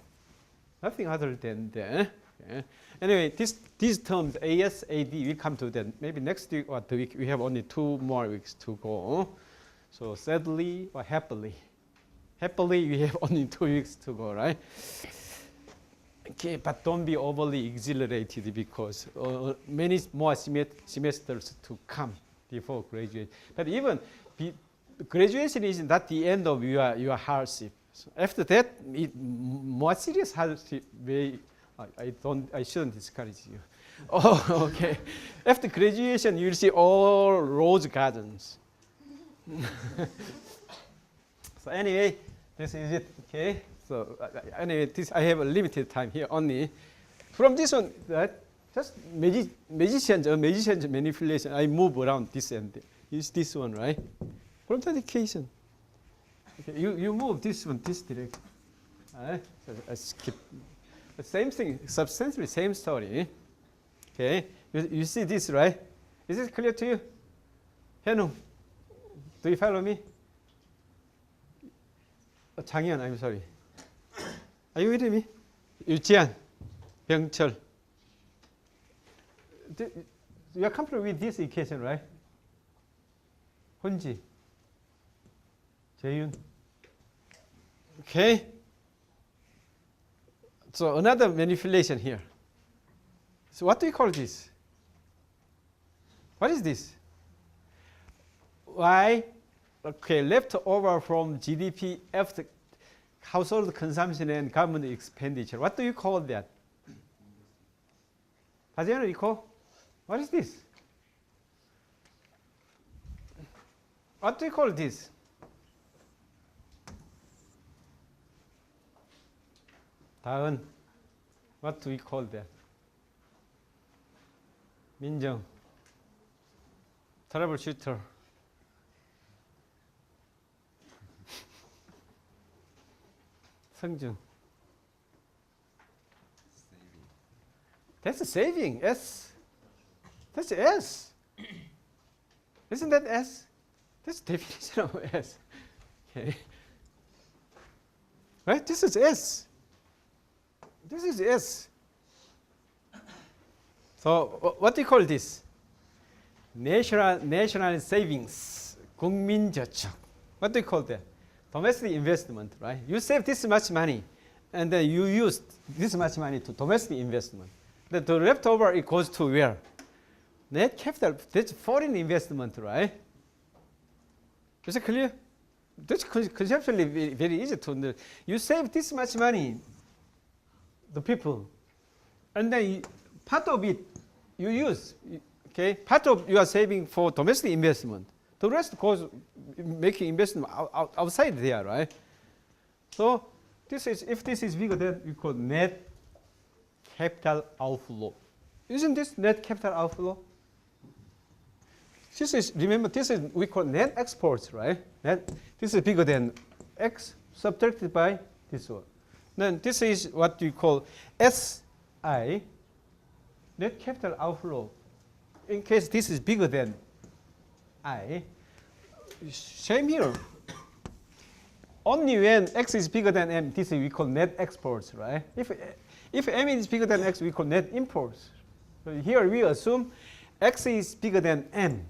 Nothing other than that. Okay. Anyway, these terms AS, AD, we come to that. Maybe next week or the week. We have only 2 more weeks to go. So sadly or happily, we have only 2 weeks to go, right? Okay, but don't be overly exhilarated because many more semesters to come before graduation. But even graduation is not the end of your hardship. So after that, more serious hardship. I shouldn't discourage you. Oh, okay. After graduation, you'll see all rose gardens. So anyway, this is it. Okay. So anyway, I have a limited time here only. From this one, that just magician's manipulation. I move around this and is this one, right? From the equation. Okay, you move this one this direction. Right? So I skip. The same thing, substantially same story. Okay, you see this, right? Is it clear to you? 현웅, Do you follow me? 장현, I'm sorry. Are you with me? 유지한, 병철. You are comfortable with this equation, right? 혼지, 재윤. Okay. So another manipulation here. So what do you call this? What is this? Why? Okay, left over from GDP after household consumption and government expenditure. What do you call that? 하재현은 recall? What is this? What do you call this? 다은, what do we call that? 민정, troubleshooter. 성준. Saving. That's saving. S. That's S. Isn't that S? That's the definition of S. Okay. Right? This is S. This is S. So what do you call this? National savings. 국민저축. What do you call that? Domestic investment, right? You save this much money, and then you use this much money to domestic investment. The leftover, it goes to where? Net capital, that's foreign investment, right? Is it clear? That's conceptually very, very easy to understand. You save this much money, the people, and then part of it you use, okay? Part of you are saving for domestic investment. The rest goes making investment outside there, right? So this is, if this is bigger than, we call net capital outflow. Isn't this net capital outflow? This is, remember, this is, we call net exports, right? This is bigger than X subtracted by this one. Then this is what we call SI, net capital outflow. In case this is bigger than I, same here. Only when X is bigger than M, this is we call net exports, right? If M is bigger than X, we call net imports. So here we assume X is bigger than M.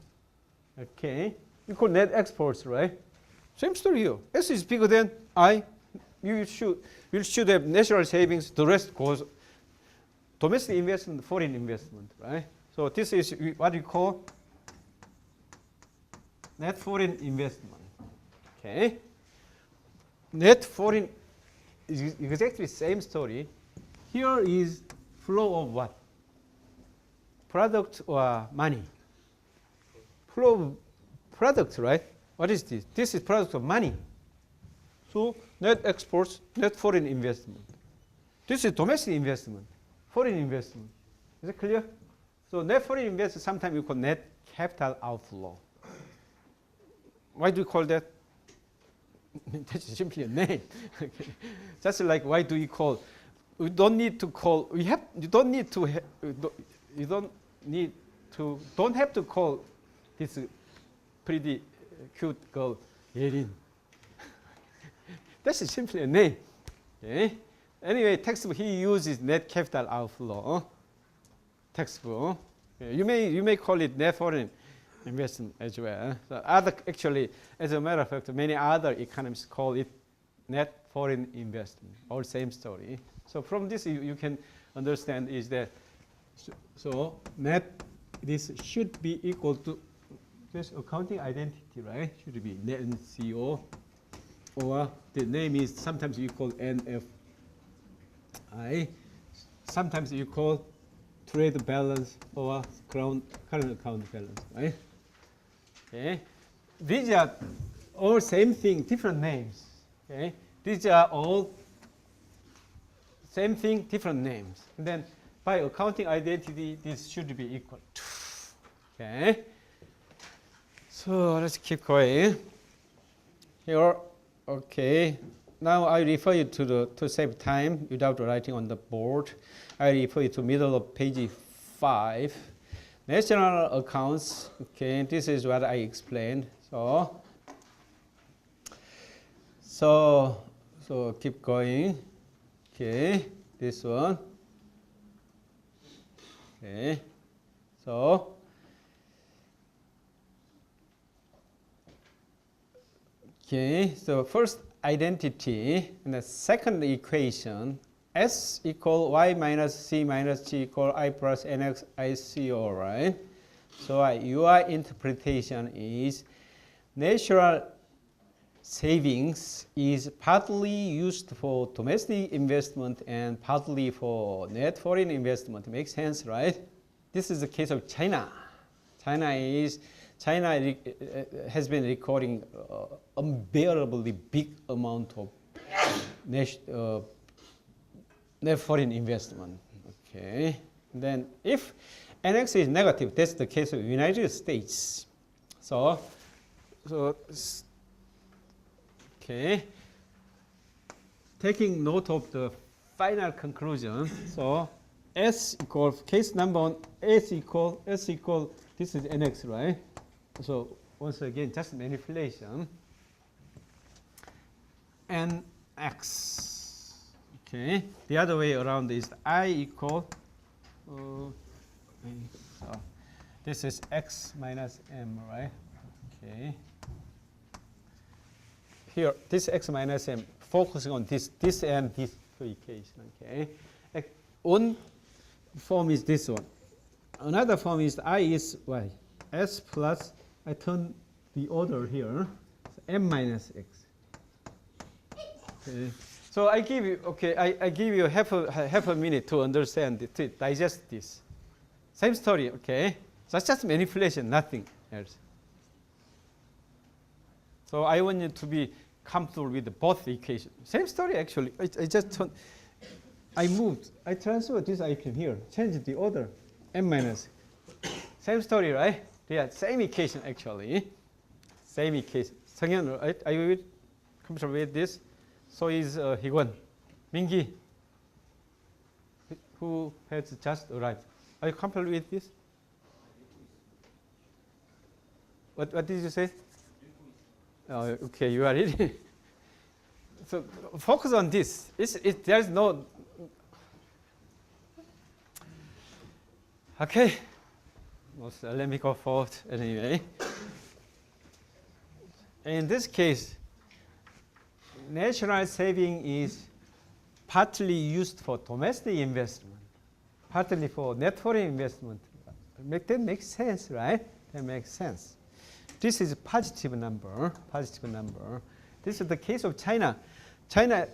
Okay, we call net exports, right? Same story here. X is bigger than I. You should have national savings. The rest goes domestic investment, foreign investment, right? So this is what we call net foreign investment. Okay. Net foreign is exactly the same story. Here is flow of what? Product or money? Flow of products, right? What is this? This is product of money. So net exports, net foreign investment. This is domestic investment, foreign investment. Is it clear? So net foreign investment, sometimes we call net capital outflow. Why do we call that? That's simply a name. Okay. Just like why do we call? We don't need to call. We have. You don't need to. You don't need to. Don't have to call this pretty cute girl Yerin. That's simply a name. Okay. Anyway, textbook he uses net capital outflow. Textbook. Okay. You may call it net foreign investment as well. So actually, as a matter of fact, many other economists call it net foreign investment. All same story. So from this you can understand is that so net this should be equal to this accounting identity, right? Should be net NCO, or the name is sometimes you call NFI, sometimes you call trade balance or current account balance, right? Okay, these are all same thing, different names. Okay, these are all same thing, different names. And then by accounting identity, this should be equal to. Okay. So let's keep going. Here, okay. Now I refer you to save time without writing on the board. I refer you to middle of page 5. National accounts. Okay, this is what I explained. So So keep going. Okay, this one. Okay, so first identity and the second equation, S equal y minus c minus g equal I plus nx ICO, right? So your interpretation is natural savings is partly used for domestic investment and partly for net foreign investment. Makes sense, right? This is the case of China. China has been recording unbearably big amount of net foreign investment. Okay. Then if NX is negative, that's the case of the United States. Okay. Taking note of the final conclusion. So S equals case number one, S equal, this is NX, right? So once again, just manipulation. NX. Okay. The other way around is I equal. So this is X minus M, right? Okay. Here, this X minus M, focusing on this and this equation. Okay. One form is this one. Another form is I is Y. S plus, I turn the order here, so M minus X. Okay. So I give you, I give you half a minute to understand it, to digest this. Same story, okay? So it's just manipulation, nothing else. So I want you to be comfortable with both equations. Same story, actually. I transferred this item here, changed the order, M minus. Same story, right? Yeah, same equation, actually. Same equation. 성현, right? Are you comfortable with this? So is Higwon. Mingi, who has just arrived. Are you comfortable with this? What did you say? Oh, okay, you are ready. So focus on this. There's no. Okay. So let me go forward anyway. In this case, national saving is partly used for domestic investment, partly for net foreign investment. That makes sense, right? That makes sense. This is a positive number. This is the case of China. China,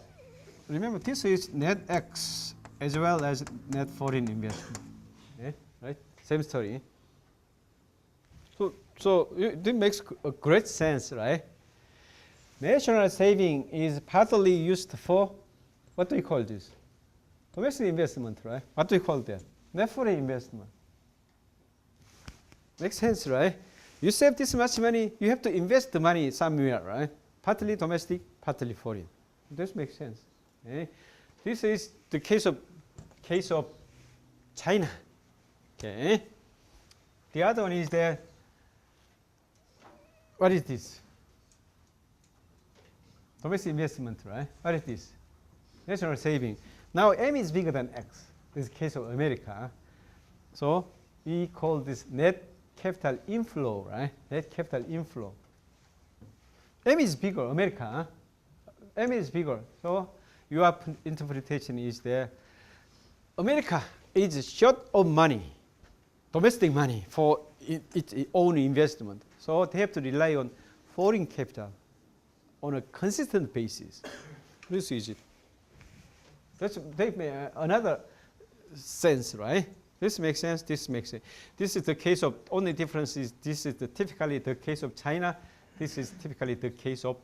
remember, this is net X as well as net foreign investment. Okay? Right? Same story. So this makes a great sense, right? National saving is partly used for, what do we call this? Domestic investment, right? What do we call that? Net foreign investment. Makes sense, right? You save this much money, you have to invest the money somewhere, right? Partly domestic, partly foreign. This makes sense. Okay? This is the case of China. Okay. The other one is that, what is this? Domestic investment, right? What is this? National saving. Now M is bigger than X. This is the case of America. So we call this net capital inflow, right? Net capital inflow. M is bigger, America. M is bigger. So your interpretation is that America is short of money, domestic money for its own investment. So they have to rely on foreign capital on a consistent basis. This is it. That's another sense, right? This makes sense, this makes sense. This is the case of, only difference is this is typically the case of China. This is typically the case of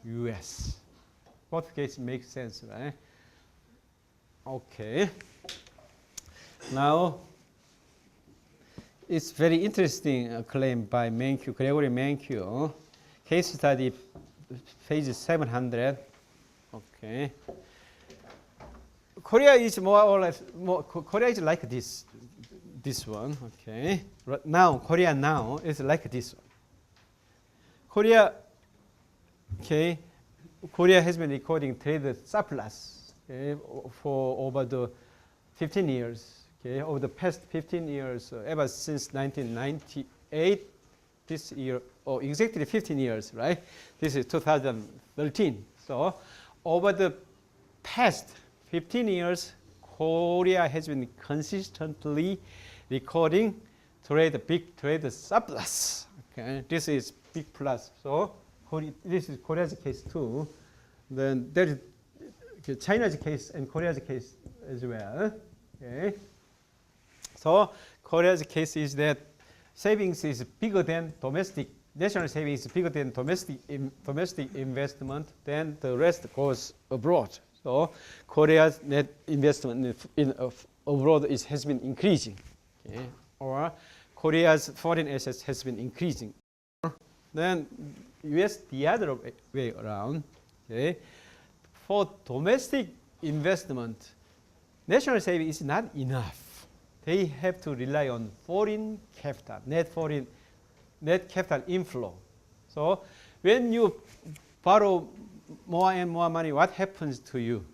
US. Both cases make sense, right? Okay. Now, it's very interesting claim by Gregory Mankiw. Case study, page 700. Okay. Korea is more or less, Korea is like this one. Okay. Now, Korea now is like this one. Korea, okay, Korea has been recording trade surplus, okay, for over the 15 years. Okay, over the past 15 years, ever since 1998, this year, or exactly 15 years, right? This is 2013. So over the past 15 years, Korea has been consistently recording big trade surplus. Okay, this is big plus. So this is Korea's case too. Then there is China's case and Korea's case as well. Okay. So Korea's case is that savings is bigger than domestic. National savings is bigger than domestic investment. Then the rest goes abroad. So Korea's net investment abroad has been increasing. Okay. Or Korea's foreign assets has been increasing. Then U.S. the other way around. Okay. For domestic investment, national savings is not enough. They have to rely on foreign capital, net capital inflow. So when you borrow more and more money, what happens to you?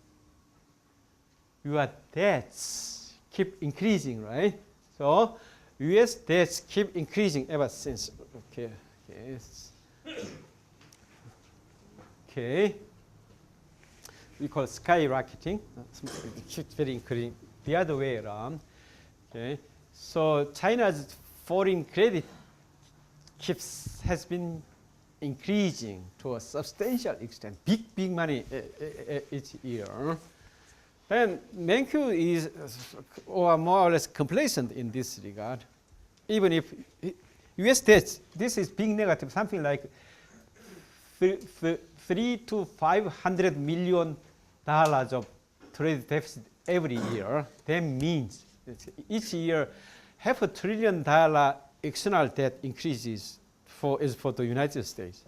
Your debts keep increasing, right? So U.S. debts keep increasing ever since. Okay. We call it skyrocketing. It keeps very increasing. The other way around. Okay. So China's foreign credit has been increasing to a substantial extent, big money each year. Then Manchu is more or less complacent in this regard. Even if U.S. debts, this is big negative, something like $300 to $500 million of trade deficit every year. That means each year $500 billion external debt increases for the United States.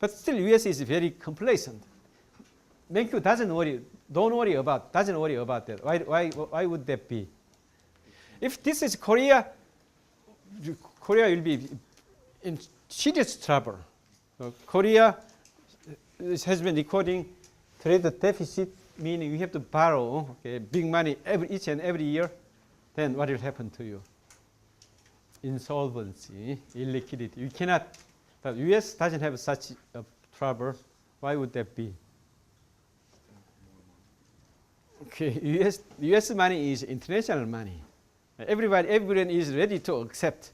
But still U.S. is very complacent. Manchu doesn't worry about that. Why would that be? If this is Korea will be in serious trouble. Korea has been recording trade deficit, meaning you have to borrow big money each and every year. Then what will happen to you? Insolvency, illiquidity. You cannot. The U.S. doesn't have such a trouble. Why would that be? Okay, U.S. money is international money. Everyone is ready to accept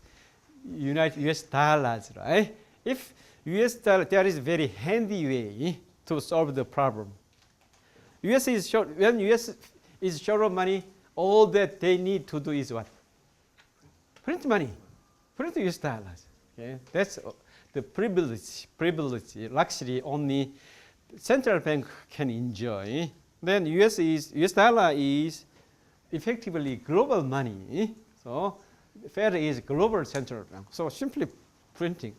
U.S. dollars, right? If U.S. dollar, there is a very handy way to solve the problem. U.S. is short. When U.S. is short of money, all that they need to do is what? Print money, print U.S. dollars. Okay, that's the privilege, luxury only central bank can enjoy. Then U.S. dollar is effectively global money. So Fed is global central bank. So simply printing,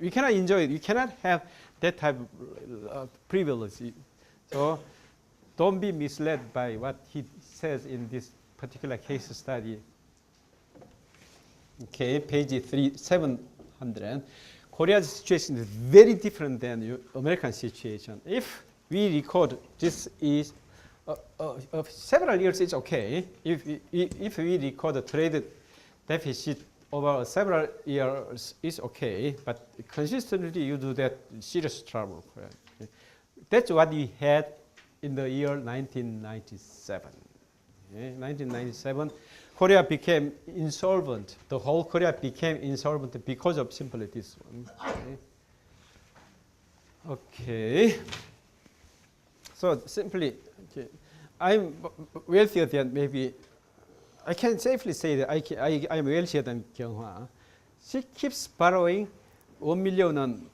you cannot enjoy it. You cannot have that type of privilege. So don't be misled by what he says in this particular case study. Okay, page 700. Korea's situation is very different than American situation. If we record this is several years, it's okay. If we record the trade deficit over several years, it's okay. But consistently, you do that, serious trouble. Okay. That's what we had in the year 1997. Okay. 1997, Korea became insolvent. The whole Korea became insolvent because of simply this one. Okay. So simply, I'm wealthier than maybe, I can safely say that I'm wealthier than Kyunghwa. She keeps borrowing 1 million won,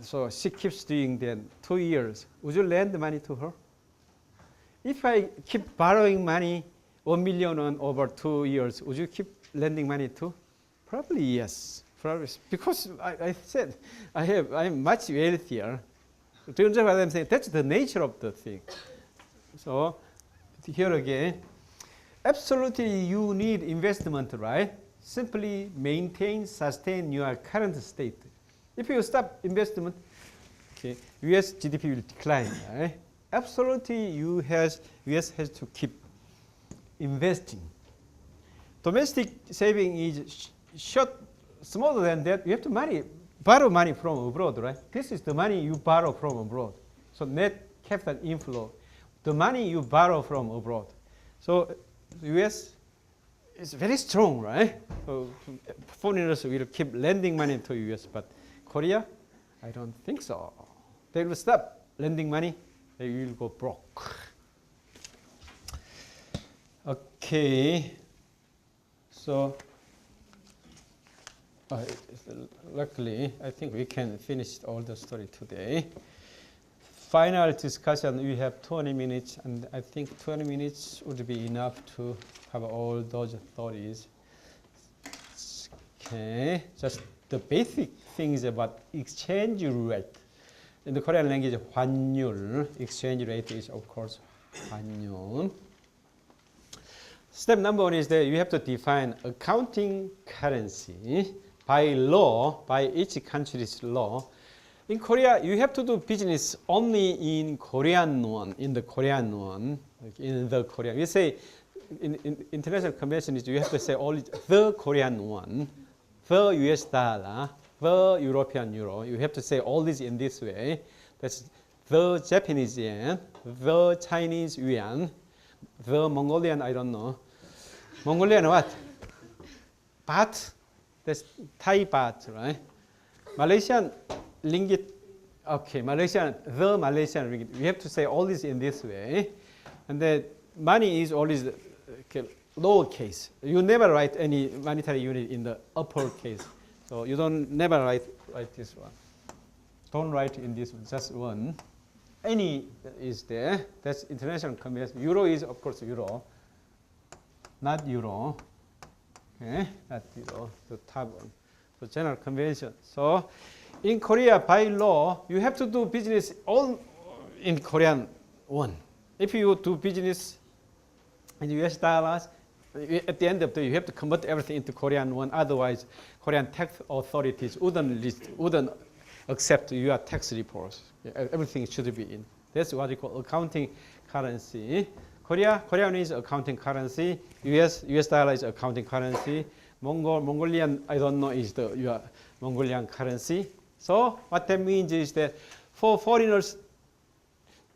so she keeps doing that 2 years. Would you lend money to her? If I keep borrowing money, 1 million won over 2 years, would you keep lending money too? Probably yes. Probably, because I said I'm much wealthier. Do you understand what I'm saying? That's the nature of the thing. So here again, absolutely you need investment, right? Simply maintain, sustain your current state. If you stop investment, Okay, U.S. GDP will decline. Right? Absolutely, U.S. has to keep investing. Domestic saving is short, smaller than that. You have to borrow money from abroad, right? This is the money you borrow from abroad. So net capital inflow, the money you borrow from abroad. So U.S. is very strong, right? So foreigners will keep lending money to U.S., but Korea, I don't think so. They will stop lending money. They will go broke. Okay. So luckily, I think we can finish all the story today. Final discussion, we have 20 minutes, and I think 20 minutes would be enough to cover all those theories. Okay, just the basic things about exchange rate. In the Korean language, 환율, exchange rate is of course 환율. Step number one is that you have to define accounting currency by law, by each country's law. In Korea, you have to do business only in Korean won, in the Korean won, in the Korean. You say in international convention is you have to say only the Korean won, the US dollar, the European euro. You have to say all this in this way. That's the Japanese yen, the Chinese yuan, the Mongolian, I don't know. Mongolian what? Baht. That's Thai baht, right? Malaysian ringgit. Okay, the Malaysian ringgit. We have to say all this in this way. And the money is always lowercase. You never write any monetary unit in the uppercase. So you don't never write this one. Don't write in this one, just one. Any is there. That's international convention. Euro is of course euro. Not euro. Okay, not euro. The top one. The general convention. So in Korea, by law, you have to do business all in Korean won. If you do business in US dollars, at the end of the day, you have to convert everything into Korean won. Otherwise, Korean tax authorities wouldn't accept your tax reports. Everything should be in. That's what we call accounting currency. Korean is accounting currency. US dollar is accounting currency. Mongolian, I don't know, is your Mongolian currency. So what that means is that for foreigners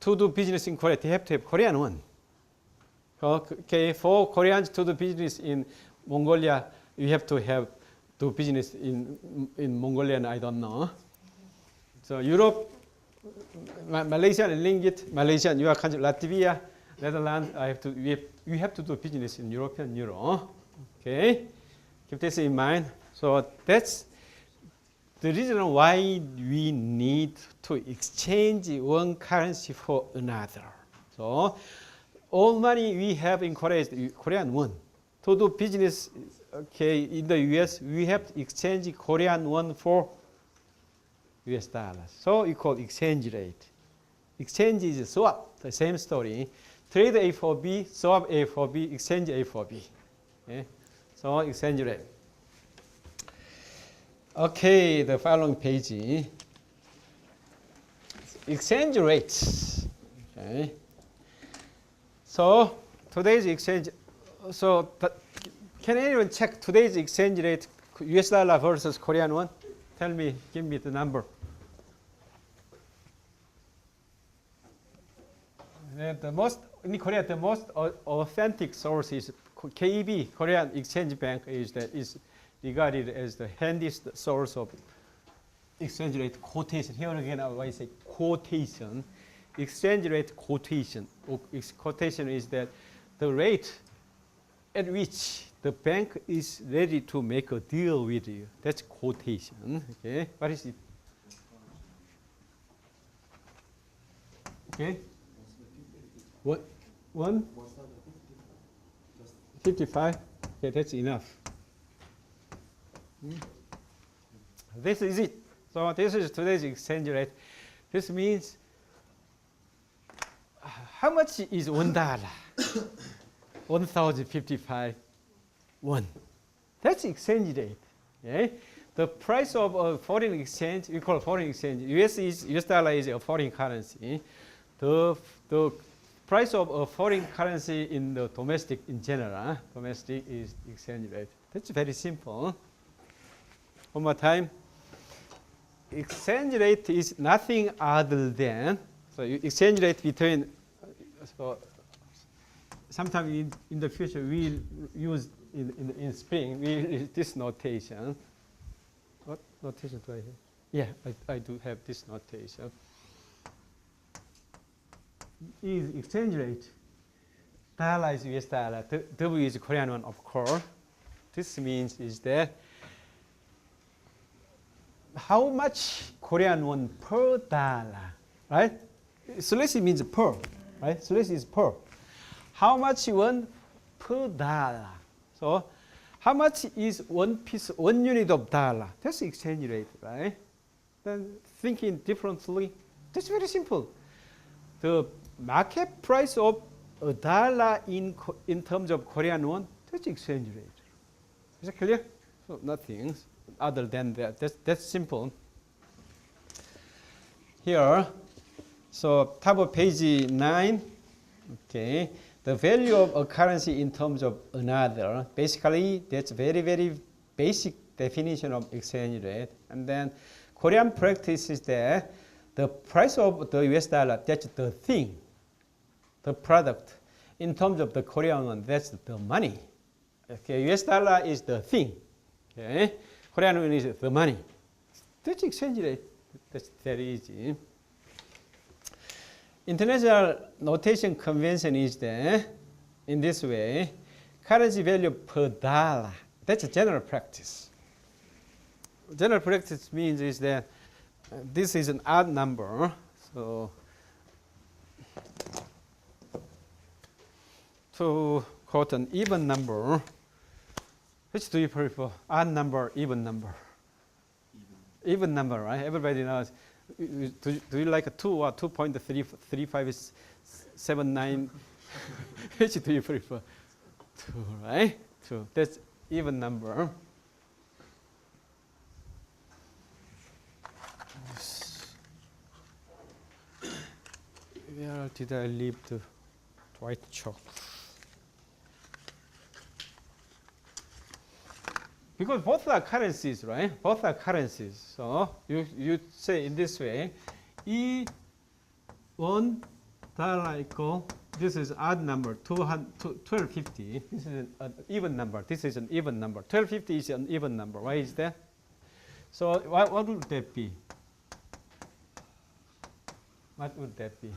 to do business in Korea, they have to have Korean won. Okay, for Koreans to do business in Mongolia, you have to do business in Mongolian, I don't know. So Europe, Malaysian ringgit, Malaysian, your country, Latvia, Netherlands, you have to do business in European euro. Okay, keep this in mind. So that's the reason why we need to exchange one currency for another. So all money we have in Korea is Korean won. To do business, okay, in the US, we have to exchange Korean won for US dollars. So we call exchange rate. Exchange is swap, the same story. Trade A for B, swap A for B, exchange A for B. Okay? So exchange rate. Okay, the following page. Exchange rates. Okay. So today's exchange. So can anyone check today's exchange rate, US dollar versus Korean won? Tell me, give me the number. In Korea, the most authentic source is KEB, Korean Exchange Bank, is regarded as the handiest source of exchange rate quotation. Here again, I say quotation. Exchange rate quotation. Quotation is that the rate at which the bank is ready to make a deal with you. That's quotation. Okay, what is it? Okay. What? 55? Okay, that's enough. This is it. So this is today's exchange rate. This means how much is $1? 1,055 won. That's exchange rate. Okay? the price of a foreign exchange, we call foreign exchange. US dollar is a foreign currency. The price of a foreign currency in the domestic in general, domestic is exchange rate. That's very simple. One more time. Exchange rate is nothing other than, so exchange rate between, so sometime in the future we'll use in spring, we use this notation. What notation do I have? Yeah, I do have this notation. Is exchange rate. Dollar is US dollar, W is Korean won, of course. This means is that how much Korean won per dollar, right? Slash means per, right? Slash is per. How much won per dollar? So, how much is one unit of dollar? That's exchange rate, right? Then thinking differently, that's very simple. The market price of a dollar in terms of Korean won, that's exchange rate. Is it clear? So nothing other than that. That's simple. Here, so top of page 9, okay. The value of a currency in terms of another. Basically, that's very, very basic definition of exchange rate. And then Korean practice is that the price of the US dollar, that's the thing, the product. In terms of the Korean won, that's the money. Okay, US dollar is the thing. Okay, Korean won is the money. That's exchange rate. That's very easy. International notation convention is that in this way, currency value per dollar. That's a general practice. General practice means is that this is an odd number. So to quote an even number, which do you prefer? Odd number, even number? Even number, right? Everybody knows. Do you like a 2 or 2.3579? Which do you prefer? 2, right? 2. That's even number. Where did I leave the white chalk? Because both are currencies, right? Both are currencies. So you say in this way, $1 equal, this is odd number, 1250. This is an even number. This is an even number. 1250 is an even number. Why is that? So what would that be? What would that be?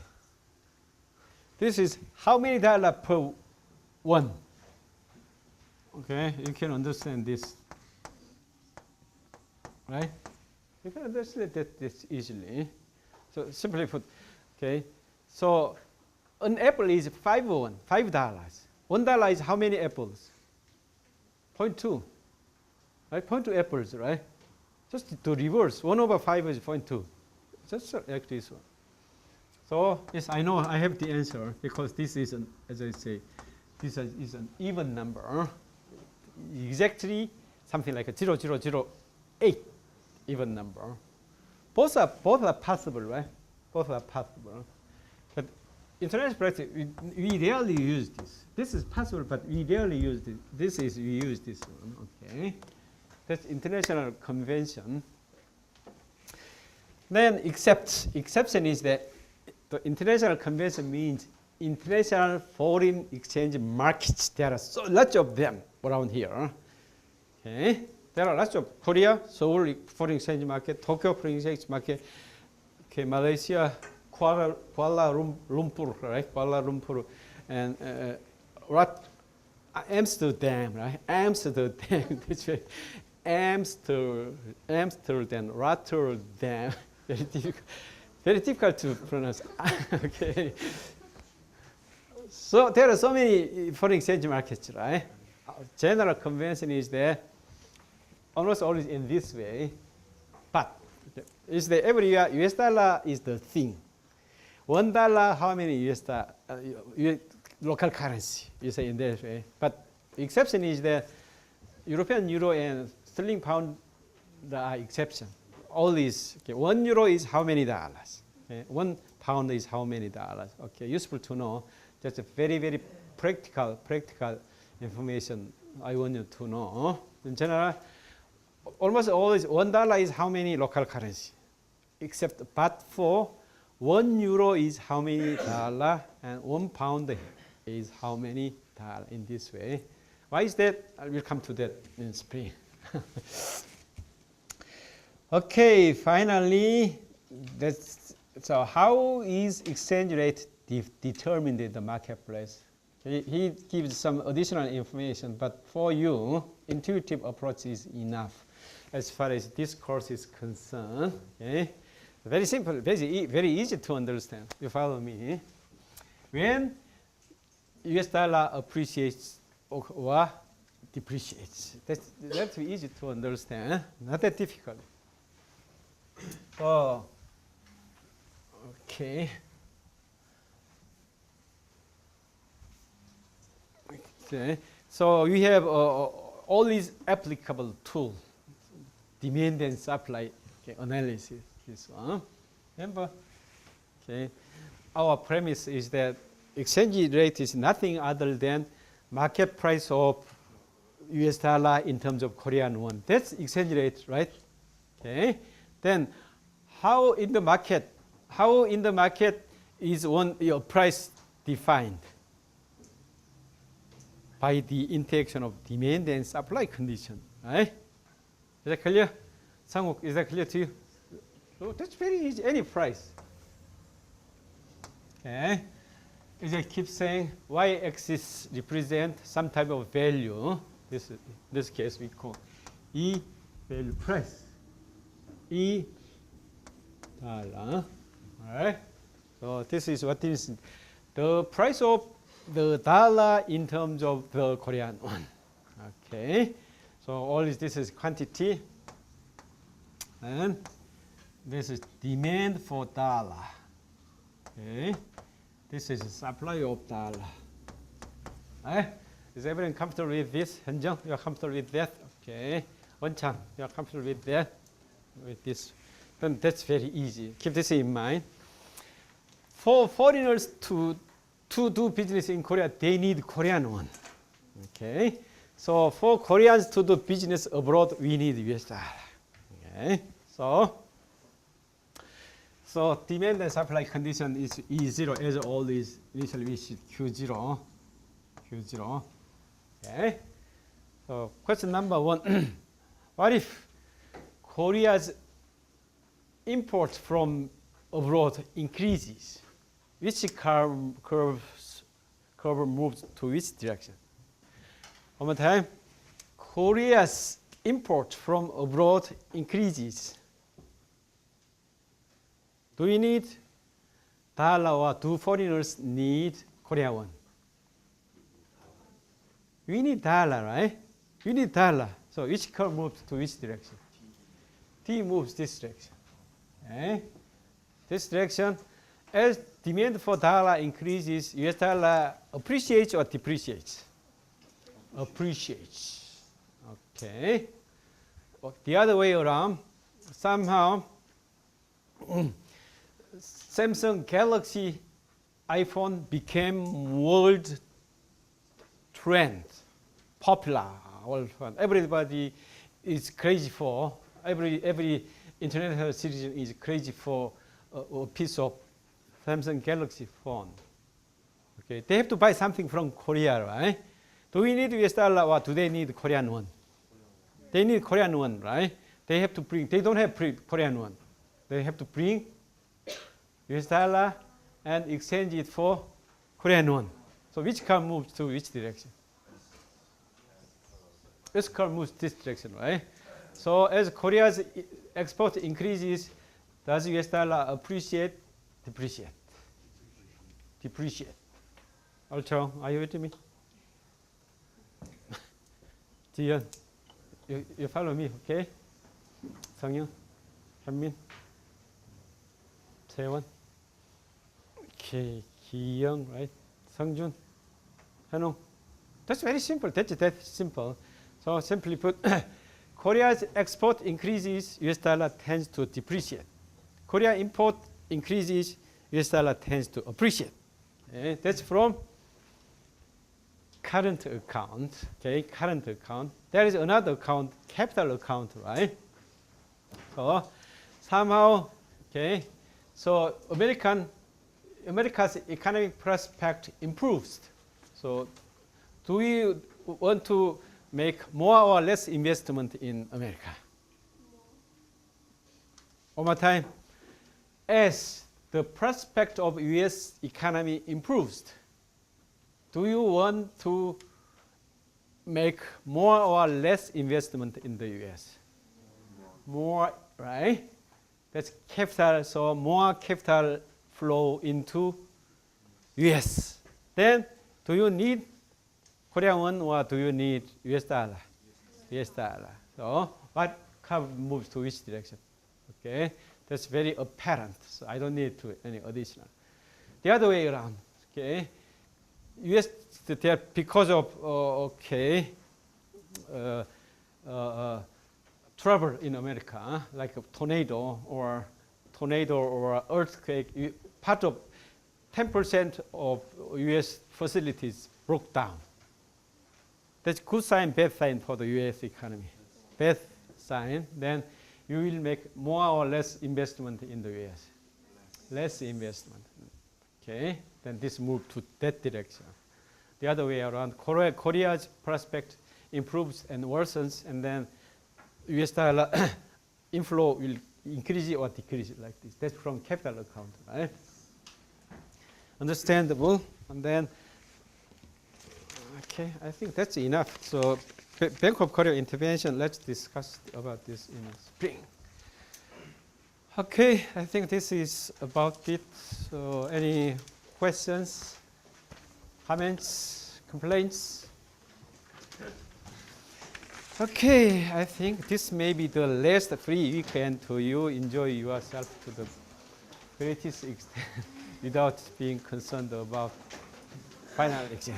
This is how many dollar per one? Okay, you can understand this. Right? You can understand that this easily. So simply put, okay. So an apple is $5. $1 is how many apples? 0.2. Right? 0.2 apples, right? Just to reverse, 1/5 is 0.2. Just like this one. So yes, I know I have the answer because this is an, as I say, this is an even number. Exactly something like a 0.0008. Even number. Both are possible, right? Both are possible. But international practice, we rarely use this. This is possible, but we rarely use this. We use this one, okay? That's international convention. Then exception is that the international convention means international foreign exchange markets. There are so lots of them around here, okay? There are lots of Korea, Seoul foreign exchange market, Tokyo foreign exchange market, okay, Malaysia, Kuala Lumpur, right? Kuala Lumpur, and Amsterdam, right? Amsterdam, that's right. Amsterdam, Rotterdam. Very difficult to pronounce. Okay. So there are so many foreign exchange markets, right? General convention is that almost always in this way, but is that every year US dollar is the thing. $1, how many US dollar local currency? You say in that way. But the exception is that European euro and sterling pound there are exceptions. Always, okay, 1 euro is how many dollars? Okay, 1 pound is how many dollars? Okay, useful to know. Just a very, very practical information I want you to know. In general, almost always $1 is how many local currency, except but for 1 euro is how many dollar and 1 pound is how many dollar in this way. Why is that? I will come to that in spring. Okay, finally, so how is exchange rate determined in the marketplace? He gives some additional information, but for you, intuitive approach is enough as far as this course is concerned. Okay? Very simple, very easy to understand. You follow me? When US dollar appreciates or depreciates, that's easy to understand. Not that difficult. Oh, okay. Okay. So we have all these applicable tools, demand and supply analysis. This one. Remember? Okay. Our premise is that exchange rate is nothing other than market price of US dollar in terms of Korean won. That's exchange rate, right? Okay. Then how in the market is your price defined? By the interaction of demand and supply condition, right? Is that clear? Sanguk, is that clear to you? So that's very easy, any price. Okay. As I keep saying, y-axis represent some type of value. This case we call E value price. E dollar. All right. So this is what is the price of the dollar in terms of the Korean won. Okay. So all this is quantity, and this is demand for dollar. Okay. This is supply of dollar. Right? Is everyone comfortable with this? Hyunjung, you are comfortable with that? Okay. Wonchang, you are comfortable with that? With this? Then that's very easy. Keep this in mind. For foreigners to do business in Korea, they need Korean won. Okay. So for Koreans to do business abroad, we need US dollar. Okay. So demand and supply condition is E0 as always. Initially we see Q0. Okay. So question number 1. What if Korea's import from abroad increases? Which curve moves to which direction? One more time. Korea's import from abroad increases. Do we need dollar or do foreigners need Korean won? We need dollar, right? We need dollar. So which curve moves to which direction? T moves this direction. Okay? This direction. As demand for dollar increases, US dollar appreciates or depreciates? Appreciates. Okay. The other way around, somehow Samsung Galaxy iPhone became world trend, popular. Everybody is crazy for, every international citizen is crazy for a piece of Samsung Galaxy phone. Okay, they have to buy something from Korea, right? Do we need US dollar or do they need Korean won? They need Korean won, right? They have to bring, they don't have Korean won. They have to bring US dollar and exchange it for Korean won. So which curve moves to which direction? This curve moves this direction, right? So as Korea's export increases, does US dollar appreciate, depreciate? Depreciate. Also, are you with me? Jiyeon, you follow me, okay? 성윤, 현민, 재원, okay, 기영, right? 성준, 현웅. That's very simple. That's simple. So simply put, Korea's export increases, US dollar tends to depreciate. Korea import increases, US dollar tends to appreciate. Okay, that's from current account. Okay, current account. There is another account, capital account, right? So somehow, okay, so America's economic prospect improves. So do we want to make more or less investment in America? One more time. As the prospect of US economy improves, do you want to make more or less investment in the US? More, right? That's capital, so more capital flow into US. Then do you need Korean won or do you need US dollar? US dollar. So what curve moves to which direction? Okay, that's very apparent. So I don't need to any additional. The other way around. Okay, US there because of trouble in America, like a tornado or earthquake. Part of 10% of US facilities broke down. That's good sign, bad sign for the US economy. Bad sign, then you will make more or less investment in the US. Less investment. Okay, then this move to that direction. The other way around, Korea's prospect improves and worsens, and then US dollar inflow will increase or decrease like this. That's from capital account, right? Understandable. And then, okay, I think that's enough. So Bank of Korea intervention, let's discuss about this in spring. Okay, I think this is about it. So any questions, comments, complaints? Okay, I think this may be the last free weekend to you. Enjoy yourself to the greatest extent without being concerned about final exam.